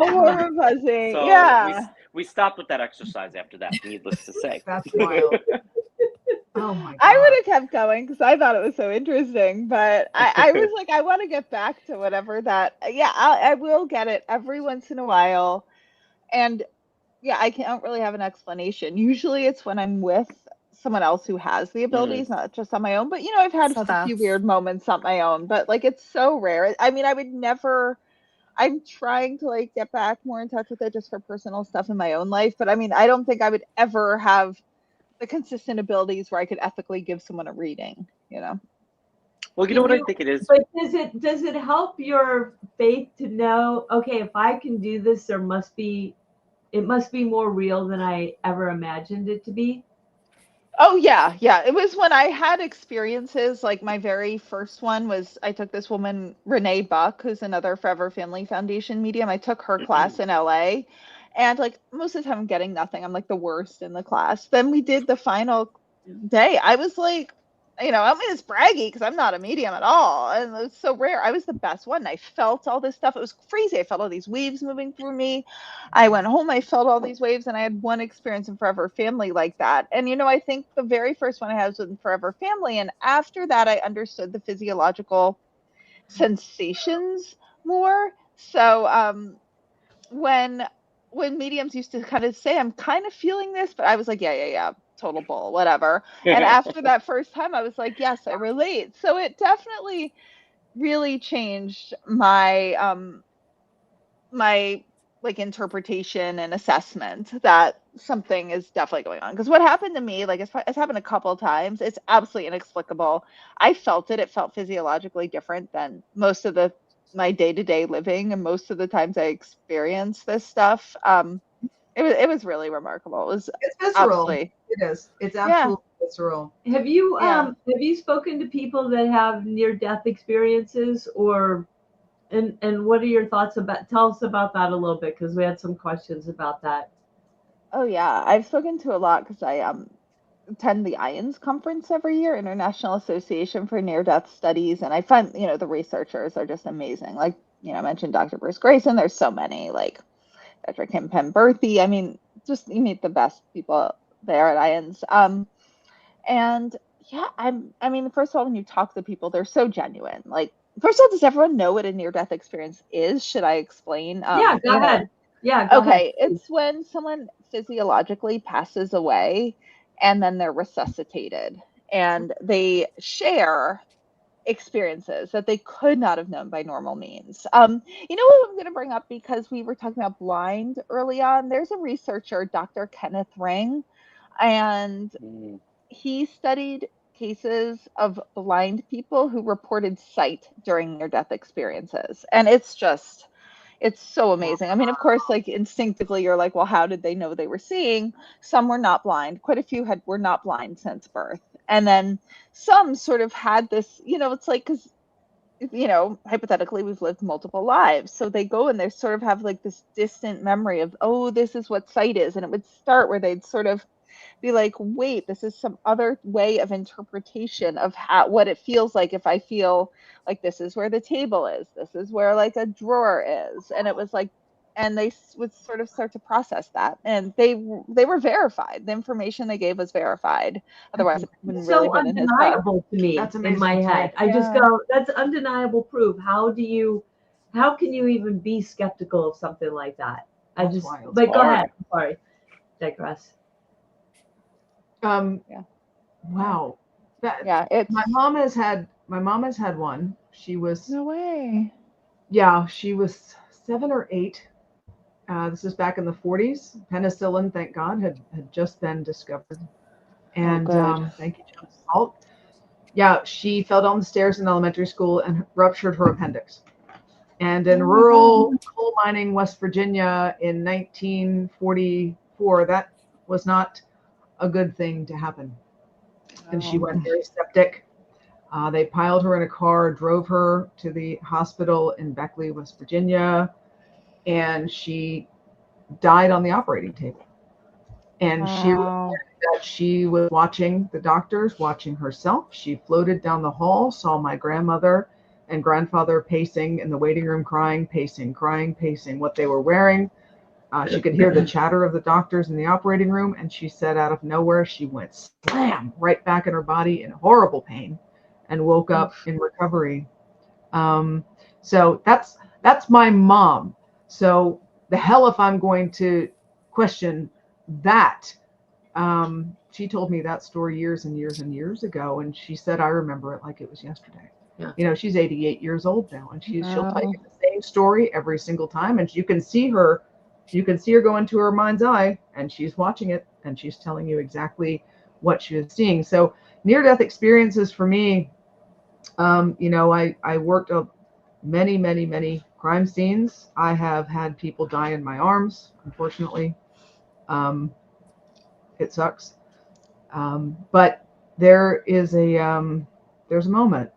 Warm and fuzzy. So we stopped with that exercise after that, needless to say. That's wild. Oh my God. I would have kept going because I thought it was so interesting, but I was like, I want to get back to whatever that. Yeah, I will get it every once in a while, and I can't really have an explanation. Usually, it's when I'm with someone else who has the abilities, not just on my own. But you know, I've had a few weird moments on my own, but like it's so rare. I mean, I would never. I'm trying to like get back more in touch with it just for personal stuff in my own life, but I mean, I don't think I would ever have the consistent abilities where I could ethically give someone a reading, you know? Well, you know what I think it is? But does it help your faith to know, okay, if I can do this, it must be more real than I ever imagined it to be? Oh, yeah. It was when I had experiences, like my very first one was I took this woman, Renee Buck, who's another Forever Family Foundation medium. I took her class in LA. And like most of the time I'm getting nothing. I'm like the worst in the class. Then we did the final day. I was like, you know, I mean, it's braggy because I'm not a medium at all. And it was so rare. I was the best one. I felt all this stuff. It was crazy. I felt all these waves moving through me. I went home. I felt all these waves. And I had one experience in Forever Family like that. And, you know, I think the very first one I had was in Forever Family. And after that, I understood the physiological sensations more. So when mediums used to kind of say, I'm kind of feeling this, but I was like, yeah, total bull, whatever. And after that first time, I was like, yes, I relate. So it definitely really changed my my like interpretation and assessment that something is definitely going on. Because what happened to me, like it's happened a couple of times, it's absolutely inexplicable. I felt it felt physiologically different than most of my day-to-day living, and most of the times I experience this stuff. It was really remarkable. It's visceral. It is. It's absolutely visceral. Have you spoken to people that have near-death experiences, or and what are your thoughts about? Tell us about that a little bit, because we had some questions about that. Oh yeah, I've spoken to a lot because I attend the IANS conference every year, International Association for Near-Death Studies, and I find, the researchers are just amazing. Like, I mentioned Dr. Bruce Grayson. There's so many, like Dr. Kim Pemberthy. I mean, just you meet the best people there at IANS. And yeah, I mean, first of all, when you talk to people, they're so genuine. Like, first of all, does everyone know what a near-death experience is? Should I explain? Yeah, go ahead. Yeah, go ahead. Okay, it's when someone physiologically passes away and then they're resuscitated and they share experiences that they could not have known by normal means. You know what I'm going to bring up, because we were talking about blind early on. There's a researcher, Dr. Kenneth Ring, and he studied cases of blind people who reported sight during near-death experiences. And it's so amazing. I mean, of course, like instinctively, you're like, well, how did they know they were seeing? Some were not blind. Quite a few were not blind since birth. And then some sort of had this, it's like, because, hypothetically, we've lived multiple lives. So they go and they sort of have like this distant memory of, oh, this is what sight is. And it would start where they'd sort of be like, wait, this is some other way of interpretation of what it feels like if I feel like this is where the table is, this is where like a drawer is. And it was like, and they would sort of start to process that, and they were verified. The information they gave was verified. Otherwise, it wouldn't really been in his book. Undeniable to me. That's in my amazing. head. I just go, that's undeniable proof. How can you even be skeptical of something like that? I just, but go ahead. I'm sorry, digress. Wow. It's my mom has had one. She was no way. Yeah, she was 7 or 8. This is back in the 40s. Penicillin, thank God, had just been discovered. And thank you, John Salt. Yeah, she fell down the stairs in elementary school and ruptured her appendix. And in rural coal mining West Virginia in 1944, that was not a good thing to happen. And she went very septic. They piled her in a car, drove her to the hospital in Beckley, West Virginia, and she died on the operating table. And she reported that she was watching the doctors, watching herself. She floated down the hall, saw my grandmother and grandfather pacing in the waiting room, crying, pacing, what they were wearing. She could hear the chatter of the doctors in the operating room, and she said out of nowhere, she went slam right back in her body in horrible pain and woke up in recovery. So that's my mom. So the hell if I'm going to question that. She told me that story years and years and years ago, and she said, I remember it like it was yesterday. Yeah. She's 88 years old now, and she'll tell you the same story every single time, and you can see her go into her mind's eye, and she's watching it, and she's telling you exactly what she was seeing. So near-death experiences for me, I worked many, many, many crime scenes. I have had people die in my arms, unfortunately. It sucks. But there's a moment,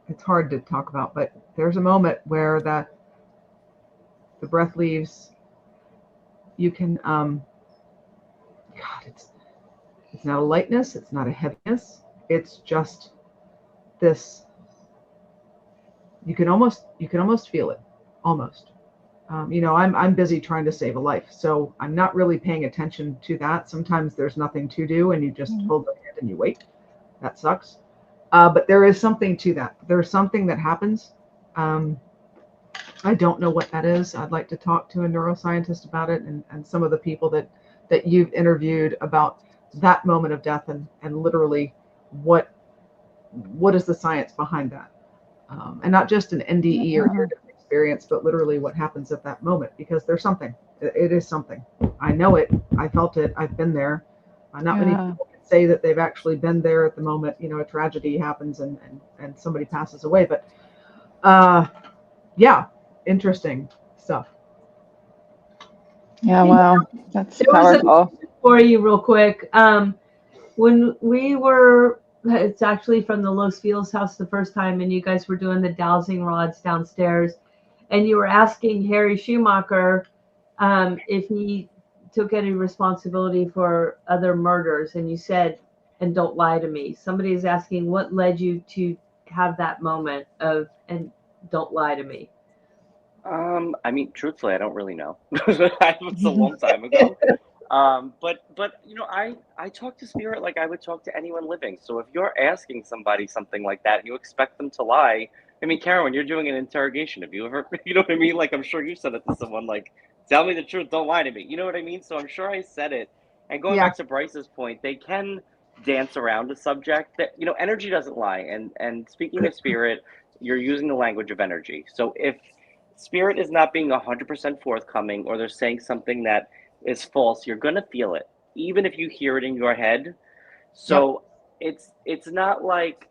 it's hard to talk about, but there's a moment where the breath leaves. You can, it's not a lightness, it's not a heaviness, it's just this, you can almost feel it, almost. I'm busy trying to save a life, so I'm not really paying attention to that. Sometimes there's nothing to do and you just hold the hand and you wait. That sucks. But there is something to that. There's something that happens. I don't know what that is. I'd like to talk to a neuroscientist about it, and some of the people that you've interviewed about that moment of death, and literally what is the science behind that. And not just an NDE or near-death experience, but literally what happens at that moment, because there's something. It is something. I know it. I felt it. I've been there. Not many people can say that they've actually been there at the moment, a tragedy happens and somebody passes away. But yeah, interesting stuff. Yeah, wow. That's powerful. for you real quick. When we were, it's actually from the Los Feliz house the first time, and you guys were doing the dowsing rods downstairs, and you were asking Harry Schumacher if he took any responsibility for other murders, and you said, and don't lie to me. Somebody is asking what led you to have that moment of, and don't lie to me. I mean, truthfully, I don't really know. It's a long time ago. But you know, I talk to spirit like I would talk to anyone living. So if you're asking somebody something like that and you expect them to lie, I mean, Karen, when you're doing an interrogation, have you ever, you know what I mean? Like, I'm sure you said it to someone, like, tell me the truth, don't lie to me. You know what I mean? So I'm sure I said it. And going Yeah. back to Bryce's point, they can dance around a subject that, you know, energy doesn't lie. And speaking of spirit, you're using the language of energy. So if spirit is not being 100% forthcoming, or they're saying something that is false, you're going to feel it, even if you hear it in your head. So it's not like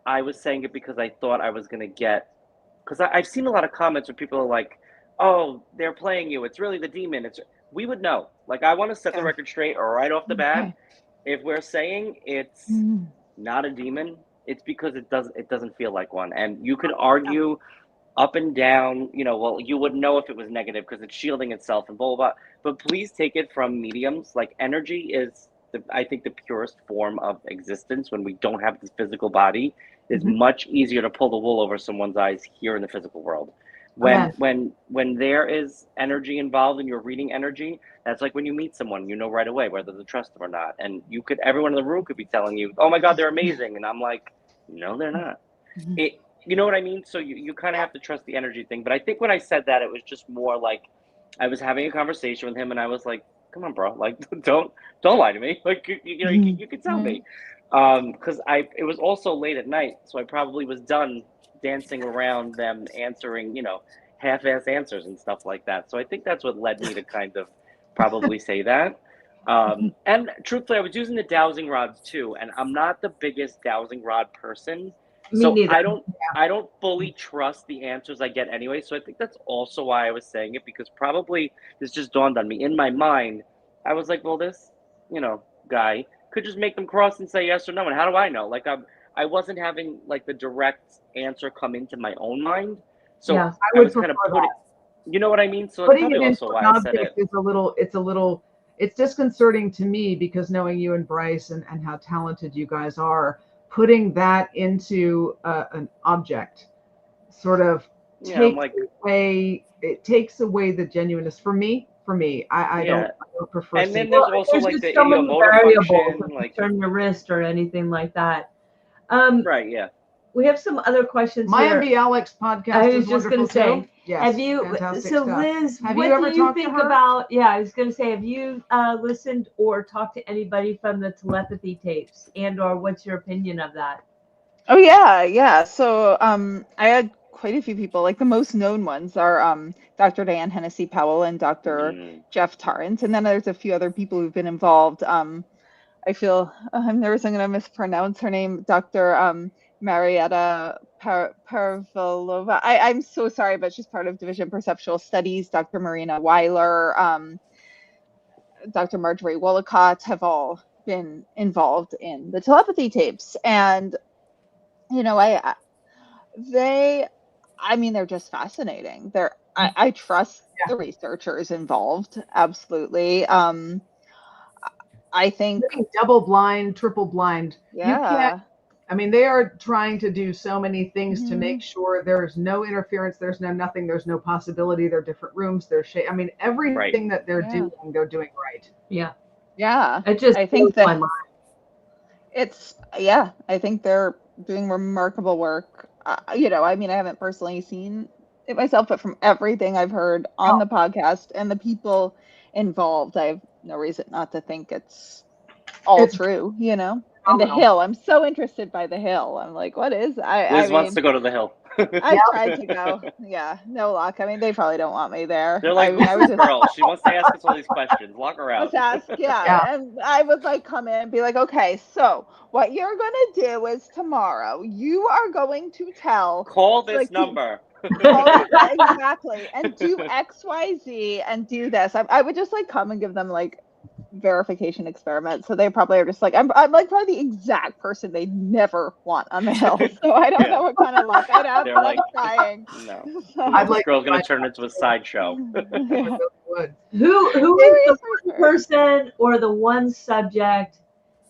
I was saying it because I thought I was going to get, because I've seen a lot of comments where people are like, oh, they're playing you, it's really the demon. We would know. Like, I want to set the record straight right off the bat. If we're saying it's not a demon, it's because it doesn't feel like one. And you could argue up and down, you know, well, you wouldn't know if it was negative because it's shielding itself and blah, blah, blah. But please take it from mediums. Like, energy is, I think, the purest form of existence. When we don't have this physical body, it's much easier to pull the wool over someone's eyes here in the physical world. When there is energy involved and you're reading energy, that's like when you meet someone, you know right away whether to trust them or not. And everyone in the room could be telling you, oh my God, they're amazing. And I'm like, no, they're not. You know what I mean? So you kind of have to trust the energy thing. But I think when I said that, it was just more like I was having a conversation with him, and I was like, come on, bro, like, don't lie to me. Like, you know, you can tell me. Because it was also late at night, so I probably was done dancing around them answering, you know, half-ass answers and stuff like that. So I think that's what led me to kind of probably say that. And truthfully, I was using the dowsing rods too, and I'm not the biggest dowsing rod person. So I don't fully trust the answers I get anyway. So I think that's also why I was saying it, because probably this just dawned on me. In my mind, I was like, well, this, you know, guy could just make them cross and say yes or no. And how do I know? Like, I wasn't having like the direct answer come into my own mind. So I was kind of you know what I mean? So putting that's it also into why an I said object it. it's disconcerting to me, because knowing you and Bryce and how talented you guys are, putting that into an object sort of takes away the genuineness for me. I don't prefer. And then there's also like the so many ideomotor variables, function, like turn your wrist or anything like that. Right, yeah. We have some other questions My here. MB Alex podcast I was is just going to say, too. Yes, have you, fantastic so stuff. Liz, have what you ever do you talked think to her? about, I was going to say, have you listened or talked to anybody from the telepathy tapes, and or what's your opinion of that? Oh yeah. So I had quite a few people. Like, the most known ones are Dr. Diane Hennessy Powell and Dr. Jeff Tarrant, and then there's a few other people who've been involved. I feel I'm nervous I'm going to mispronounce her name, Dr. Marietta Parvalova. I'm so sorry, but she's part of Division Perceptual Studies. Dr. Marina Weiler, Dr. Marjorie Wollicott have all been involved in the telepathy tapes. And, you know, they're just fascinating. I trust the researchers involved. Absolutely. I think double blind, triple blind. Yeah. You can't, they are trying to do so many things to make sure there's no interference, there's no nothing, there's no possibility. There are different rooms, there's shape. Everything that they're doing right. Yeah. Yeah. It just I think my mind. I think they're doing remarkable work. I haven't personally seen it myself, but from everything I've heard on the podcast and the people involved, I have no reason not to think it's all true, you know? And the hill, I'm so interested by the hill. I'm like, what is? Liz wants to go to the hill. I tried to go. Yeah, no luck. They probably don't want me there. They're like, who's this girl? She wants to ask us all these questions. Lock her out. Let's ask, yeah. And I would come in and be like, okay, so what you're going to do is tomorrow, you are going to call this number. Exactly. And do X, Y, Z and do this. I would just come and give them verification experiment. So they probably are just like, I'm like probably the exact person they never want on the hill. So I don't know what kind of luck I'd have, They're but like, I'm trying. no, So, I'd this like girl's to gonna find turn into a sideshow. yeah. would. Who Maybe is the for one sure. person or the one subject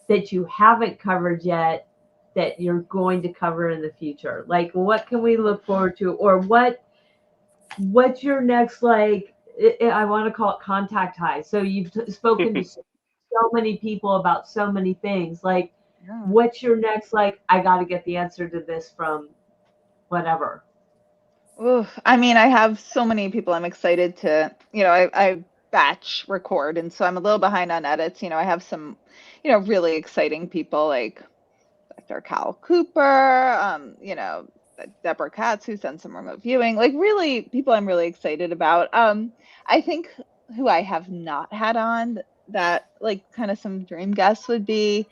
that you haven't covered yet that you're going to cover in the future? Like, what can we look forward to, or what's your next, like, I want to call it contact high. So you've spoken to so many people about so many things. Like, Yeah. what's your next, like, I got to get the answer to this from whatever? Oof. I mean, I have so many people I'm excited to, I batch record, and so I'm a little behind on edits. I have some, really exciting people like Dr. Cal Cooper, Deborah Katz, who's done some remote viewing, like really people I'm really excited about. I think who I have not had on that, like, kind of some dream guests would be,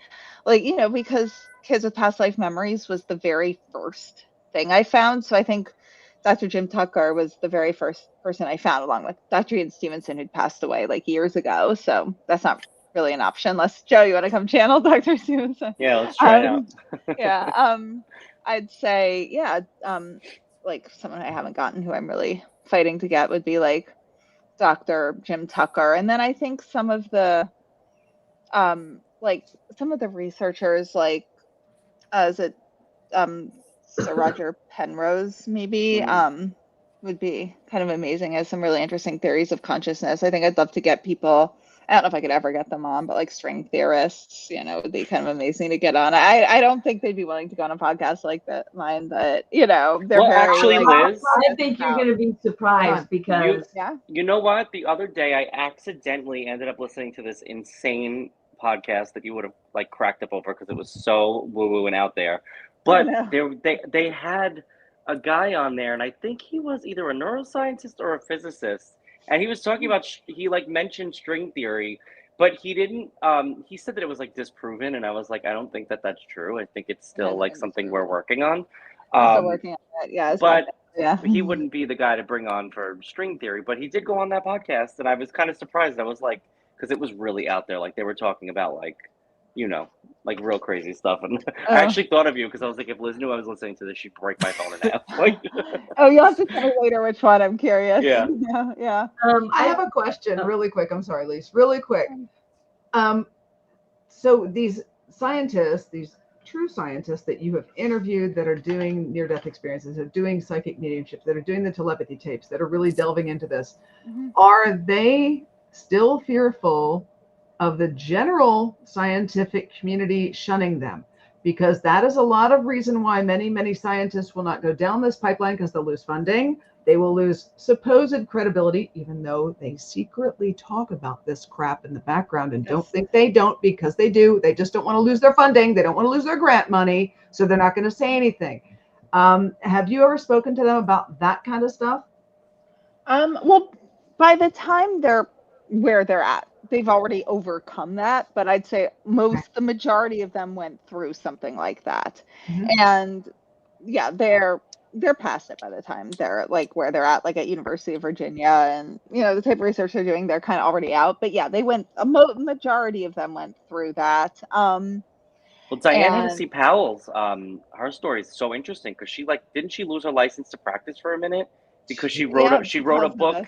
like, because Kids with Past Life Memories was the very first thing I found. So I think Dr. Jim Tucker was the very first person I found, along with Dr. Ian Stevenson, who'd passed away like years ago. So that's not really an option unless, Joe, you want to come channel Dr. Stevenson. Yeah, let's try it out. Yeah. I'd say, yeah, like someone I haven't gotten who I'm really fighting to get would be like Dr. Jim Tucker. And then I think some of the researchers, like is it Sir Roger Penrose maybe, would be kind of amazing. Has some really interesting theories of consciousness. I think I'd love to get people. I don't know if I could ever get them on, but like string theorists, would be kind of amazing to get on. I don't think they'd be willing to go on a podcast like mine, but they're Well, very actually, like, Liz, I think you're going to be surprised because yeah. you know what? The other day, I accidentally ended up listening to this insane podcast that you would have like cracked up over because it was so woo-woo and out there. But they had a guy on there, and I think he was either a neuroscientist or a physicist, and he was talking about he like mentioned string theory, but he didn't. He said that it was like disproven, and I was like, I don't think that that's true. I think it's still like something we're working on. I'm still working on it. Yeah, But yeah. he wouldn't be the guy to bring on for string theory, but he did go on that podcast, and I was kind of surprised. I was like, because it was really out there. Like they were talking about like, like real crazy stuff. And I actually thought of you because I was like, if Liz knew I was listening to this, she'd break my phone in half. Like, oh, you'll have to tell me later which one. I'm curious. Yeah. Yeah. I have a question really quick. I'm sorry, Lise, really quick. So these scientists, these true scientists that you have interviewed that are doing near-death experiences, that are doing psychic mediumship, that are doing the telepathy tapes, that are really delving into this, are they still fearful of the general scientific community shunning them? Because that is a lot of reason why many, many scientists will not go down this pipeline, because they'll lose funding. They will lose supposed credibility, even though they secretly talk about this crap in the background and don't think they don't, because they do. They just don't want to lose their funding. They don't want to lose their grant money, so they're not going to say anything. Have you ever spoken to them about that kind of stuff? Well, by the time they're where they're at, they've already overcome that. But I'd say the majority of them went through something like that. And yeah, they're past it by the time they're like where they're at, like at University of Virginia, and the type of research they're doing, they're kind of already out. But yeah, they went. A majority of them went through that. Well, Diane Hennessy Powell's her story is so interesting because she didn't she lose her license to practice for a minute because she wrote a book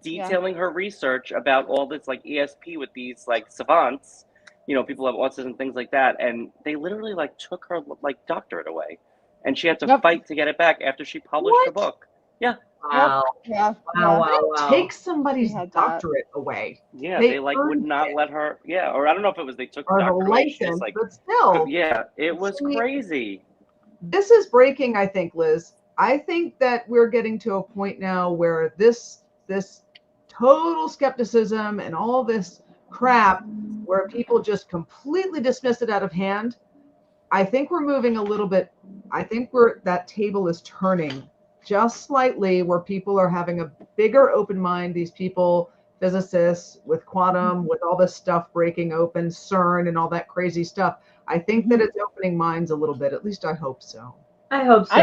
detailing her research about all this like ESP with these like savants, people have autism, things like that, and they literally like took her like doctorate away. And she had to fight to get it back after she published the book. Yeah. Wow. Yeah. Wow. Take somebody's doctorate away. Yeah, they like would not let her. Yeah, or I don't know if it was they took or doctorate, her license, like, but still. Yeah, it was crazy. This is breaking, I think, Liz. I think that we're getting to a point now where this total skepticism and all this crap, where people just completely dismiss it out of hand. I think we're moving a little bit. I think that table is turning just slightly, where people are having a bigger open mind. These people, physicists with quantum, with all this stuff breaking open, CERN and all that crazy stuff. I think that it's opening minds a little bit. At least I hope so. I hope so.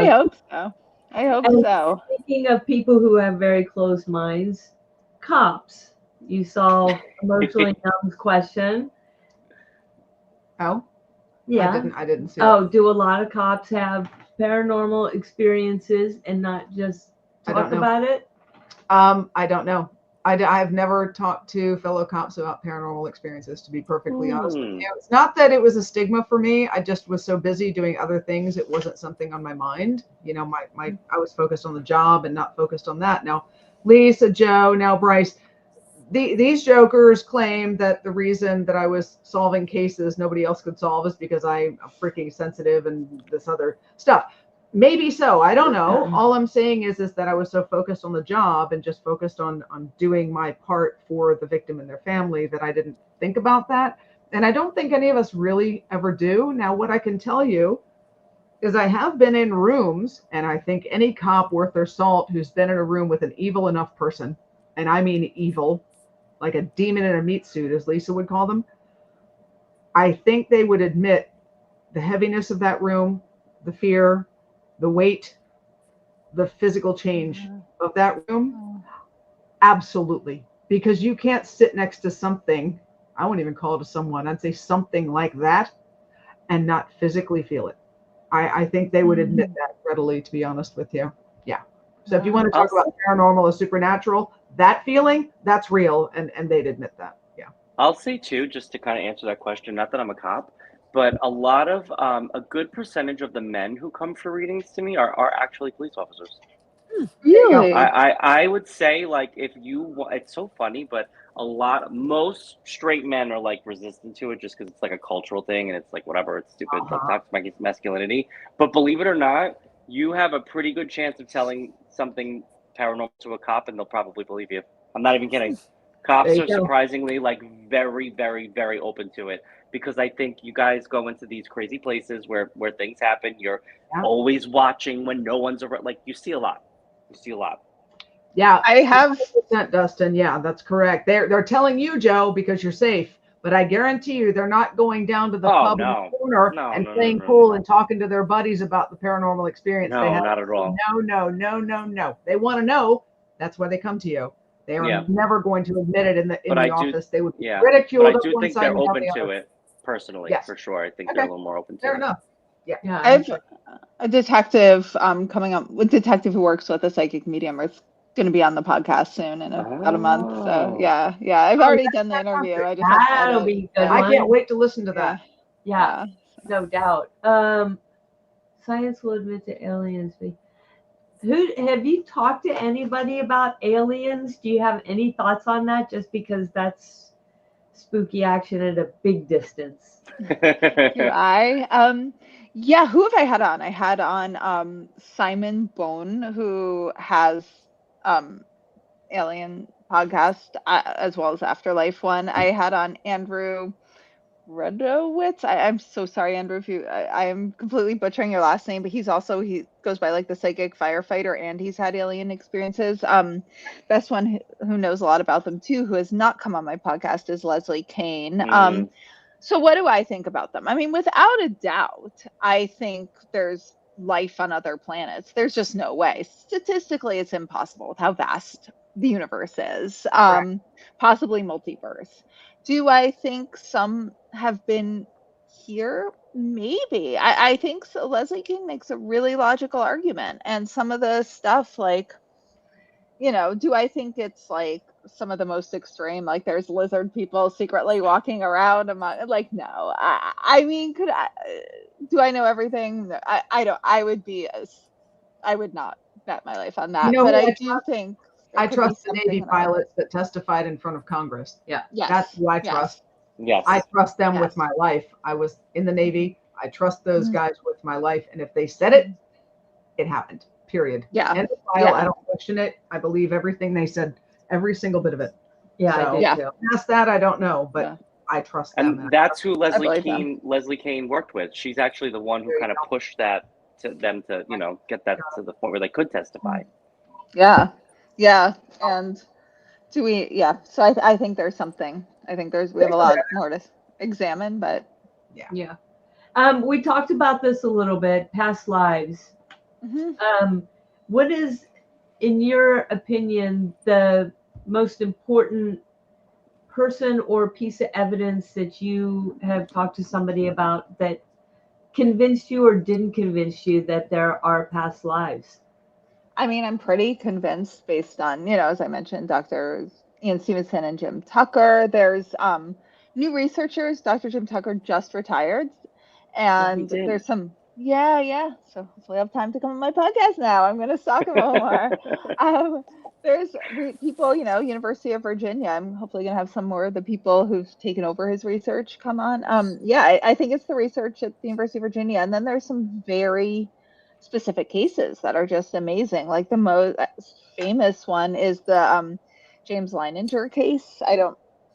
I hope so. Speaking of people who have very closed minds, cops. You solve emotionally numb's question. Oh, Yeah. I didn't see it. Oh, do a lot of cops have paranormal experiences and not just I don't talk know. about it? I don't know. I've never talked to fellow cops about paranormal experiences, to be perfectly honest with you. It's not that it was a stigma for me. I just was so busy doing other things. It wasn't something on my mind. You know, I was focused on the job and not focused on that. Now, Lisa, Joe, now Bryce, these jokers claim that the reason that I was solving cases nobody else could solve is because I'm freaking sensitive and this other stuff. Maybe so. I don't know. All I'm saying is that I was so focused on the job and just focused on doing my part for the victim and their family that I didn't think about that. And I don't think any of us really ever do. Now, what I can tell you is I have been in rooms, and I think any cop worth their salt who's been in a room with an evil enough person, and I mean evil, like a demon in a meat suit, as Lisa would call them, I think they would admit the heaviness of that room, the fear, the weight, the physical change of that room. Absolutely. Because you can't sit next to something, I wouldn't even call it a someone, I'd say something like that, and not physically feel it. I think they would admit that readily, to be honest with you. Yeah. So if you want to talk about paranormal or supernatural, that feeling, that's real, and they'd admit that. Yeah. I'll say too, just to kind of answer that question, not that I'm a cop, but a lot of a good percentage of the men who come for readings to me are actually police officers. Really? I would say, like, if you, it's so funny, but most straight men are like resistant to it just because it's like a cultural thing and it's like whatever, it's stupid, like toxic masculinity. But believe it or not, you have a pretty good chance of telling something paranormal to a cop and they'll probably believe you. I'm not even kidding. Cops are surprisingly like very, very, very open to it because I think you guys go into these crazy places where things happen. You're always watching when no one's around. Like you see a lot. You see a lot. Yeah, I have, Dustin. Yeah, that's correct. They're telling you, Joe, because you're safe. But I guarantee you, they're not going down to the pub in the corner and playing pool and talking to their buddies about the paranormal experience they had. Not at all. No. They want to know. That's why they come to you. They are never going to admit it in the office. They would be ridiculed. But I do think they're open to it personally, for sure. I think they're a little more open to it. Fair enough. Yeah. I have a detective coming up, a detective who works with a psychic medium is going to be on the podcast soon in about a month. So yeah, I've already done the interview. I just that'll be good. I can't wait to listen to that. Yeah, no doubt. Science will admit to aliens. Have you talked to anybody about aliens? Do you have any thoughts on that? Just because that's spooky action at a big distance. Do I? Yeah, who have I had on? I had on Simon Bone, who has Alien podcast as well as Afterlife one. I had on Andrew Redowitz. I'm so sorry, Andrew, if I am completely butchering your last name, but he goes by like the psychic firefighter and he's had alien experiences. Best one who knows a lot about them too, who has not come on my podcast, is Leslie Kane. So what do I think about them? I mean, without a doubt, I think there's life on other planets. There's just no way. Statistically, it's impossible with how vast the universe is. Possibly multiverse. Do I think some have been here? Maybe. I think so. Leslie King makes a really logical argument. And some of the stuff, like, do I think it's like some of the most extreme, like there's lizard people secretly walking around among, like, no. I mean, do I know everything? I don't. I would not bet my life on that. But I do think I trust the Navy pilots that testified in front of Congress. Yeah, that's who I trust. Yes. I trust them with my life. I was in the Navy. I trust those guys with my life. And if they said it, it happened. Period. Yeah. End of file. I don't question it. I believe everything they said, every single bit of it. Yeah, I do too. Past that, I don't know, but I trust them. And that's who Leslie Kane worked with. She's actually the one who kind of pushed that to them to, get that to the point where they could testify. Yeah. And so I think there's something. I think we have a lot more to examine, but yeah. We talked about this a little bit, past lives. What is, in your opinion, the most important person or piece of evidence that you have talked to somebody about that convinced you or didn't convince you that there are past lives? I mean, I'm pretty convinced based on, as I mentioned, Dr. Ian Stevenson and Jim Tucker. There's new researchers. Dr. Jim Tucker just retired. And did. there's some, yeah. So hopefully I have time to come on my podcast now. I'm going to stalk him a little more. There's people, University of Virginia. I'm hopefully going to have some more of the people who've taken over his research come on. I think it's the research at the University of Virginia. And then there's some very specific cases that are just amazing. Like the most famous one is the James Leininger case.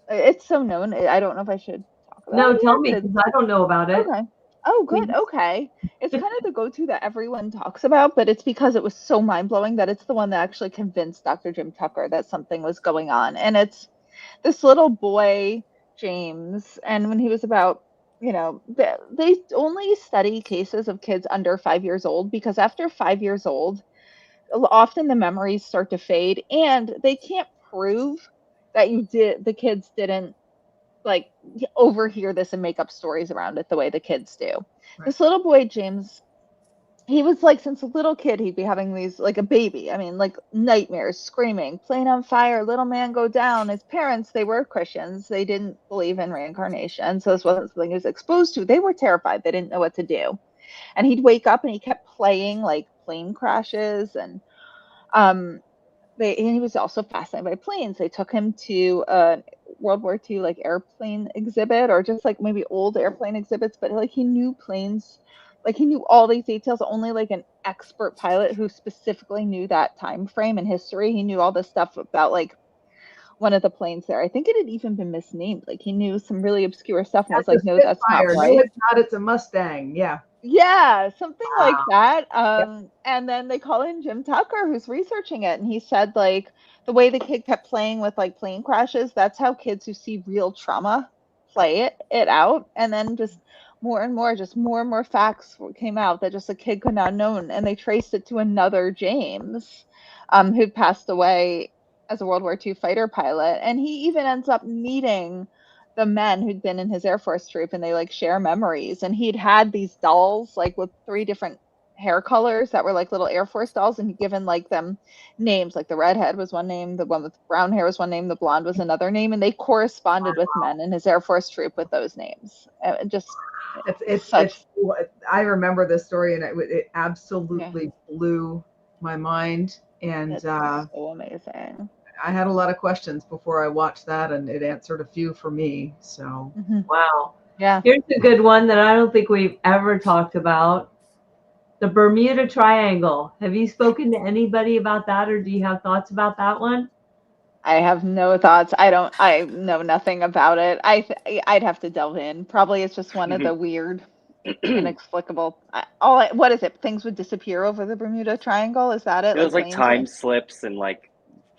It's so known. I don't know if I should talk about it. No, tell me, because I don't know about it. Okay. Oh, good. Please. Okay. It's kind of the go-to that everyone talks about, but it's because it was so mind-blowing that it's the one that actually convinced Dr. Jim Tucker that something was going on. And it's this little boy, James, and when he was about, they only study cases of kids under 5 years old because after 5 years old, often the memories start to fade, and they can't prove that the kids didn't like overhear this and make up stories around it the way the kids do. Right. This little boy, James, he was like, since a little kid, he'd be having these, like a baby. I mean, like nightmares, screaming, plane on fire, little man go down. His parents, they were Christians. They didn't believe in reincarnation. So this wasn't something he was exposed to. They were terrified. They didn't know what to do. And he'd wake up and he kept playing like plane crashes. And he was also fascinated by planes. They took him to a World War II like airplane exhibit, or just like maybe old airplane exhibits, but like he knew planes, like he knew all these details. Only like an expert pilot who specifically knew that time frame in history. He knew all this stuff about like one of the planes there. I think it had even been misnamed. Like he knew some really obscure stuff and was like, no, that's not right. No, it's not. It's a Mustang. Yeah, something like that. And then they call in Jim Tucker, who's researching it, and he said like the way the kid kept playing with like plane crashes, that's how kids who see real trauma play it out. And then just more and more facts came out that just a kid could not have known, and they traced it to another James, who'd passed away as a World War II fighter pilot, and he even ends up meeting the men who'd been in his Air Force troop, and they like share memories. And he'd had these dolls like with 3 different hair colors that were like little Air Force dolls, and he'd given like them names. Like the redhead was one name, the one with brown hair was one name, the blonde was another name, and they corresponded with men in his Air Force troop with those names. And just I remember this story, and it absolutely blew my mind. And it's so amazing. I had a lot of questions before I watched that, and it answered a few for me. So, wow. Yeah. Here's a good one that I don't think we've ever talked about. The Bermuda Triangle. Have you spoken to anybody about that, or do you have thoughts about that one? I have no thoughts. I know nothing about it. I'd have to delve in. Probably it's just one of the weird, inexplicable. What is it? Things would disappear over the Bermuda Triangle? Is that it? It was like time slips and like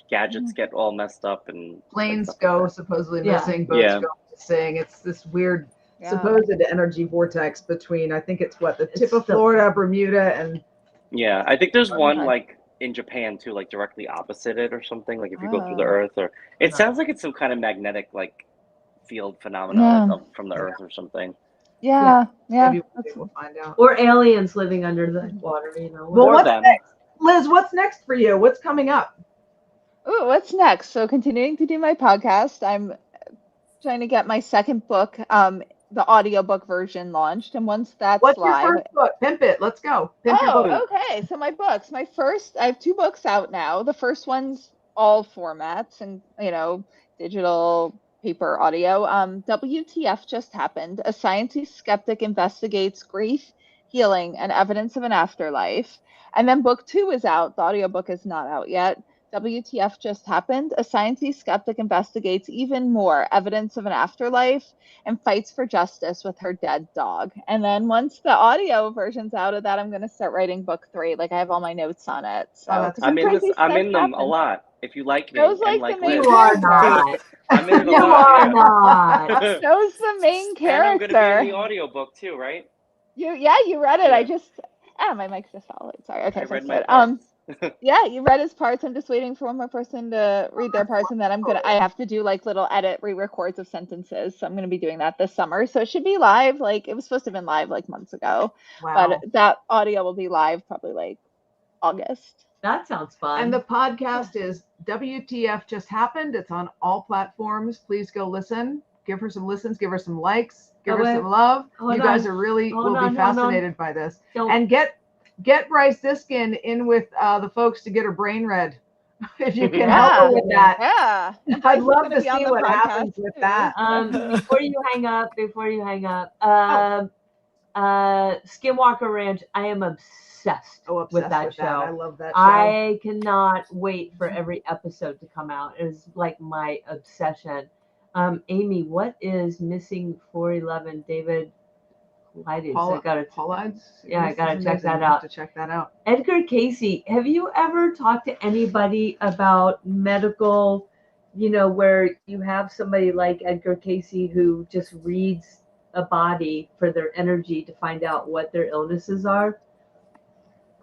gadgets get all messed up, and planes like go supposedly missing, boats go missing. It's this weird supposed energy vortex between, I think it's the tip of Florida, Bermuda, and I think there's one like in Japan too, like directly opposite it or something. Like if you go through the Earth, or it sounds like it's some kind of magnetic like field phenomenon from the Earth or something. Maybe we'll find out. Or aliens living under the water, Well, what's next, Liz? What's next for you? What's coming up? Oh, what's next? So continuing to do my podcast. I'm trying to get my second book, the audiobook version, launched. And once that's live. What's your first book? Pimp it. Let's go. Pimp your book. Okay. So my books. I have 2 books out now. The first one's all formats and, digital, paper, audio. WTF Just Happened. A Sciencey Skeptic Investigates Grief, Healing, and Evidence of an Afterlife. And then book 2 is out. The audiobook is not out yet. WTF Just Happened. A Sciencey Skeptic Investigates Even More, Evidence of an Afterlife, and Fights for Justice with Her Dead Dog. And then once the audio version's out of that, I'm going to start writing book 3. Like I have all my notes on it. So I'm in them a lot. If you like me, Those like the main you are not. I'm in it a You lot. are not. Those the main character. And I'm going to be in the audiobook too, right? You read it. I just my mic's just solid. Sorry. Okay. I read So my parts. Yeah, you read his parts. I'm just waiting for one more person to read their parts, and then I have to do like little edit re-records of sentences. So I'm gonna be doing that this summer. So it should be live. Like it was supposed to have been live like months ago, Wow. but that audio will be live probably like August. That sounds fun. And the podcast is WTF Just Happened. It's on all platforms. Please go listen. Give her some listens. Give her some likes. Give her some love. You guys are really will be fascinated by this. And get Bryce Diskin in with the folks to get her brain read. If you can help her with that. Yeah. I'd love to see what happens with that. Before you hang up, Skinwalker Ranch, I am obsessed with that show. I love that show. I cannot wait for every episode to come out. It is like my obsession. Amy, what is Missing 411? David Paulides. Paulides? Yeah, I gotta check that out. To check that out. Edgar Casey, have you ever talked to anybody about medical, where you have somebody like Edgar Casey who just reads a body for their energy to find out what their illnesses are?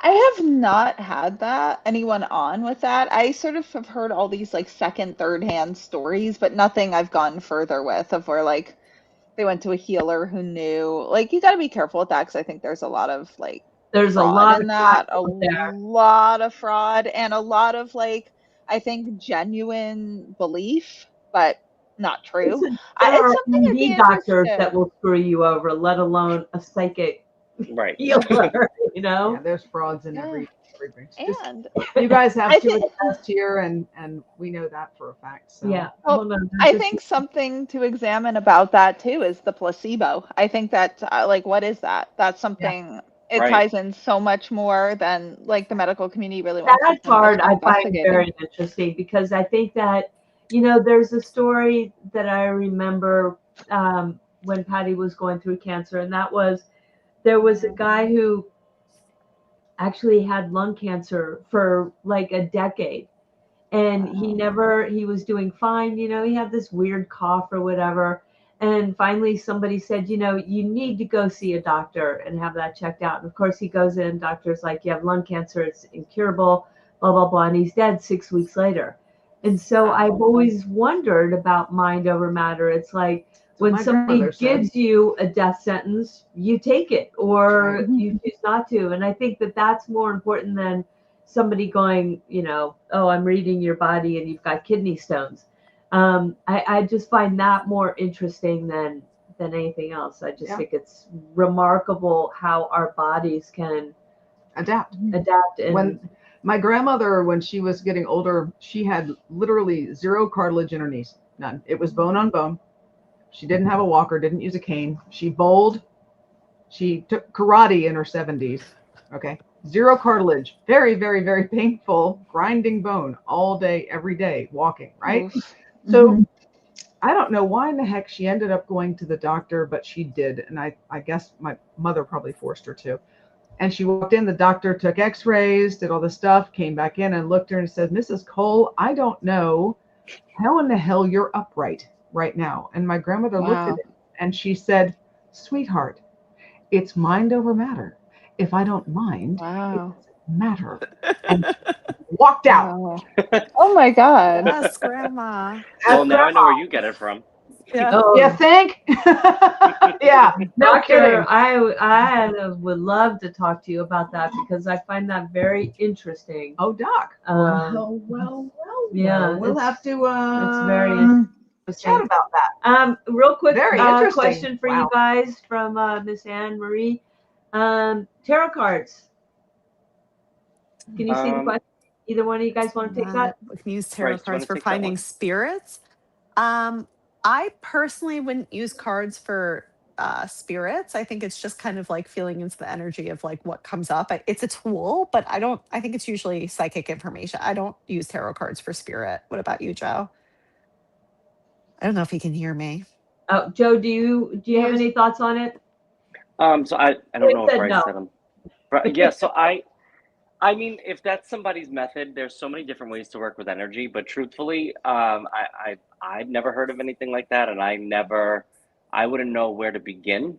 I have not had anyone on with that. I sort of have heard all these like second, third hand stories, but nothing I've gone further with of where like they went to a healer who knew. Like you got to be careful with that because I think there's a lot of like there's a lot in that, a lot of fraud and a lot of like I think genuine belief, but not true. There are MD doctors that will screw you over, let alone a psychic healer. Yeah, there's frauds in every. And you guys have to invest here, and we know that for a fact. So. Yeah. Well, I think something to examine about that too is the placebo. I think that like what is that? That's something. It ties in so much more than like the medical community really wants. That part I find very interesting because I think that there's a story that I remember when Patty was going through cancer, and that was there was a guy who actually had lung cancer for like a decade, and he was doing fine. He had this weird cough or whatever. And finally somebody said, you need to go see a doctor and have that checked out. And of course he goes in, doctor's like, you have lung cancer, it's incurable, blah, blah, blah. And he's dead 6 weeks later. And so I've always wondered about mind over matter. It's like when somebody gives you a death sentence, you take it or you choose not to. And I think that that's more important than somebody going, oh, I'm reading your body and you've got kidney stones. I just find that more interesting than anything else. I just think it's remarkable how our bodies can adapt. And when my grandmother, when she was getting older, she had literally zero cartilage in her knees, none. It was bone on bone. She didn't have a walker, didn't use a cane. She bowled. She took karate in her 70s. Okay. Zero cartilage, very, very, very painful, grinding bone all day, every day, walking, right? So I don't know why in the heck she ended up going to the doctor, but she did. And I guess my mother probably forced her to. And she walked in, the doctor took x-rays, did all the stuff, came back in and looked at her and said, Mrs. Cole, I don't know how in the hell you're upright right now. And my grandmother looked at it and she said, sweetheart, it's mind over matter. If I don't mind, it doesn't matter. And walked out. Oh my God. Yes, Grandma. Well, now I know where you get it from. Yeah. You think? Yeah. No kidding. I would love to talk to you about that because I find that very interesting. Oh, Doc. Well. Yeah. We'll have to it's very interesting. Chat about that. Real quick Very interesting. Question for you guys from Miss Anne Marie. Tarot cards. Can you see the question? Either one of you guys want to take that? We can use tarot cards for finding spirits. I personally wouldn't use cards for spirits. I think it's just kind of like feeling into the energy of like what comes up. It's a tool, but I think it's usually psychic information. I don't use tarot cards for spirit. What about you, Joe? I don't know if he can hear me. Oh, Joe, do you have any thoughts on it? So I don't know if Bryce said them. But yeah, so I mean, if that's somebody's method, there's so many different ways to work with energy. But truthfully, I've never heard of anything like that, and I wouldn't know where to begin.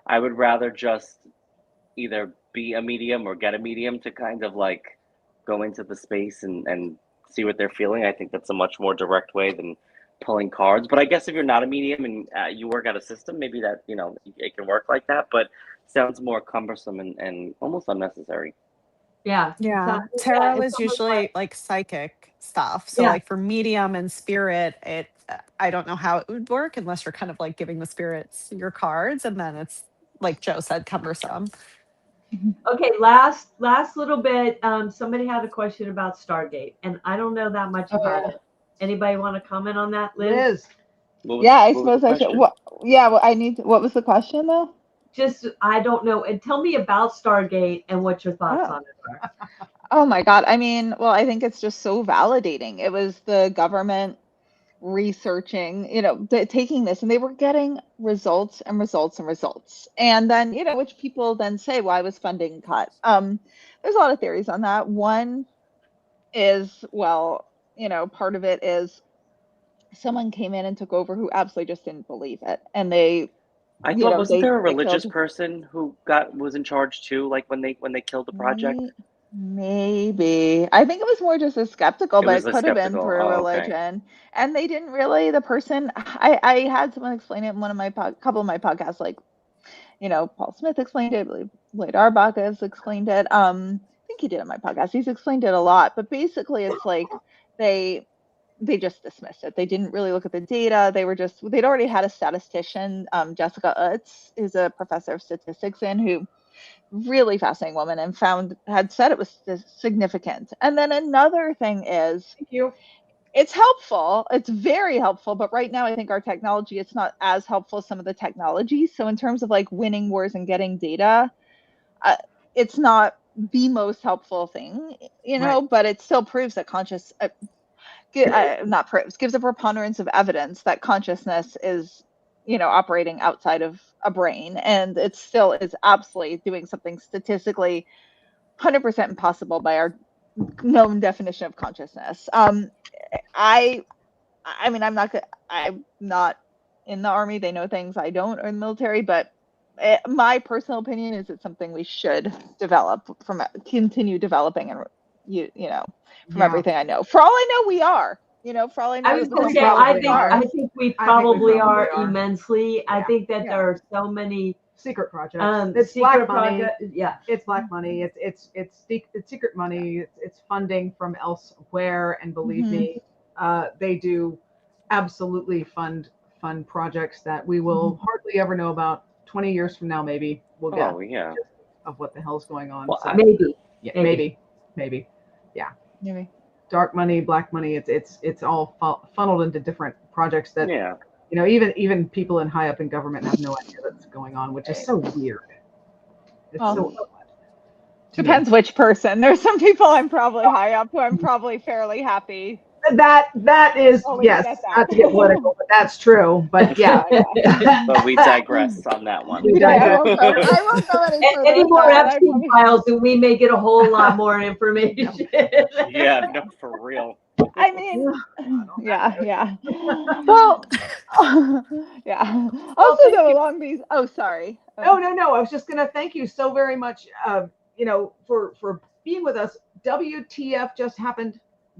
I would rather just either be a medium or get a medium to kind of like go into the space and see what they're feeling. I think that's a much more direct way than pulling cards. But I guess if you're not a medium and you work out a system, maybe that, it can work like that. But sounds more cumbersome and almost unnecessary. Yeah. Yeah, So, tarot it's is almost usually like psychic stuff. So Yeah. like for medium and spirit, I don't know how it would work unless you're kind of like giving the spirits your cards, and then it's like Joe said, cumbersome. Okay, last little bit. Somebody had a question about Stargate, and I don't know that much about it. Anybody want to comment on that, Liz? Yeah, I suppose I should. What was the question though? Just, I don't know. And tell me about Stargate and what your thoughts on it are. Oh my God. I mean, well, I think it's just so validating. It was the government researching, taking this, and they were getting results and results and results. And then, which people then say, why was funding cut? There's a lot of theories on that. One is, well, part of it is someone came in and took over who absolutely just didn't believe it. And I thought, wasn't there a religious person who was in charge too, like when they killed the project? Maybe. I think it was more just a skeptical, but it could have been through religion. Okay. And they didn't really, the person, I had someone explain it in one of my, couple of my podcasts, like, Paul Smith explained it, I believe Lloyd Arbach has explained it. I think he did on my podcast. He's explained it a lot, but basically it's like they just dismissed it. They didn't really look at the data. They'd already had a statistician, Jessica Utz, who's a professor of statistics who really fascinating woman, and had said it was significant. And then another thing is, it's helpful. It's very helpful. But right now, I think our technology, it's not as helpful as some of the technology. So in terms of like winning wars and getting data, it's not the most helpful thing, Right. but it still proves that gives a preponderance of evidence that consciousness is, operating outside of a brain. And it still is absolutely doing something statistically 100% impossible by our known definition of consciousness. I mean, I'm not in the army. They know things I don't, or in the military, but my personal opinion is it's something we should continue developing, and from everything I know. For all I know, we are. For all I know, I was going to say, I think we probably are immensely. I think that there are so many secret projects. It's black money. Yeah, it's black money. It's secret money. It's funding from elsewhere, and believe me, they do absolutely fund projects that we will hardly ever know about. 20 years from now, maybe we'll get of what the hell's going on. Well, so, maybe. Yeah. Maybe. Dark money, black money. It's all funneled into different projects that even people in high up in government have no idea that's going on, which is so weird. It's so odd. Depends which person. There's some people I'm probably high up who I'm probably fairly happy. That is, yes, not to get political, but that's true. But yeah. But we digress on that one. I won't go any more Epstein files, and we may get a whole lot more information. Yeah, no, for real. I mean, yeah. Well, yeah. Also, though, along these. Oh, sorry. No. I was just gonna thank you so very much. For being with us. WTF just happened.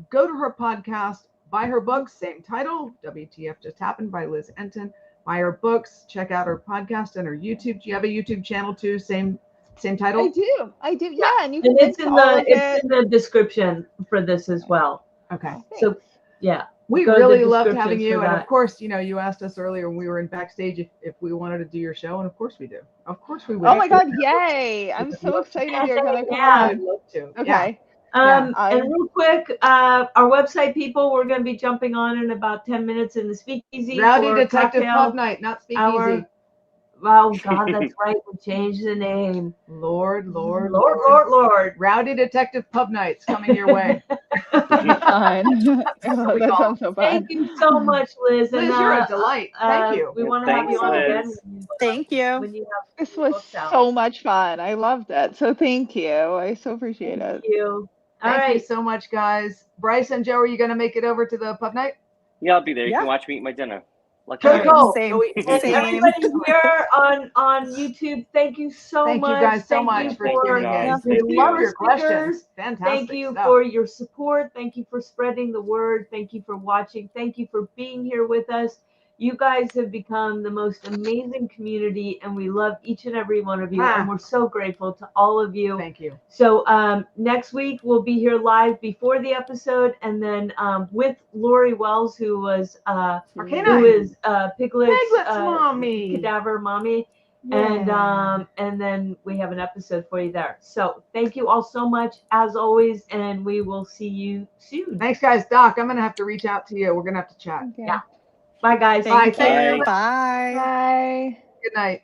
Go to her podcast, buy her books, same title, WTF Just Happened by Liz Entin. Buy her books, check out her podcast and her YouTube. Do you have a YouTube channel too? Same title? I do. Yeah, and you can it's in the description for this as well. Okay. So yeah. We really loved having you. And of course, you asked us earlier when we were in backstage if we wanted to do your show, and of course we do. Of course we would. Oh my God, yay. I'm so excited you're gonna come on. I'd love to. Okay. And real quick, our website people, we're going to be jumping on in about 10 minutes in the speakeasy. Rowdy Detective Pub Night, not speakeasy. Oh God, that's right. We changed the name. Lord. Rowdy Detective Pub Night's coming your way. Fine. That sounds so fun. Thank you so much, Liz. Liz, you're a delight. Thank you. We want to have you on again. Thank you. This was so much fun. I loved it. So thank you. I so appreciate it. Thank you. Thank you so much, guys. Bryce and Joe, are you going to make it over to the pub night? Yeah, I'll be there. You can watch me eat my dinner. Lucky Good you. goal. Same. Go eat. And Same. everybody here on YouTube, thank you so Thank much. you guys so Thank much you for Thank you, tuning guys. in. Thank We love you. your questions. stickers. Fantastic Thank you stuff. for your support. Thank you for spreading the word. Thank you for watching. Thank you for being here with us. You guys have become the most amazing community, and we love each and every one of you. And we're so grateful to all of you. Thank you. So next week we'll be here live before the episode, and then with Lori Wells, who is Arcana. Piglet's mommy. cadaver mommy. Yeah. And then we have an episode for you there. So thank you all so much as always, and we will see you soon. Thanks, guys. Doc, I'm gonna have to reach out to you. We're gonna have to chat. Okay. Yeah. Bye, guys. Thank Bye. you. Bye. Bye. Good night.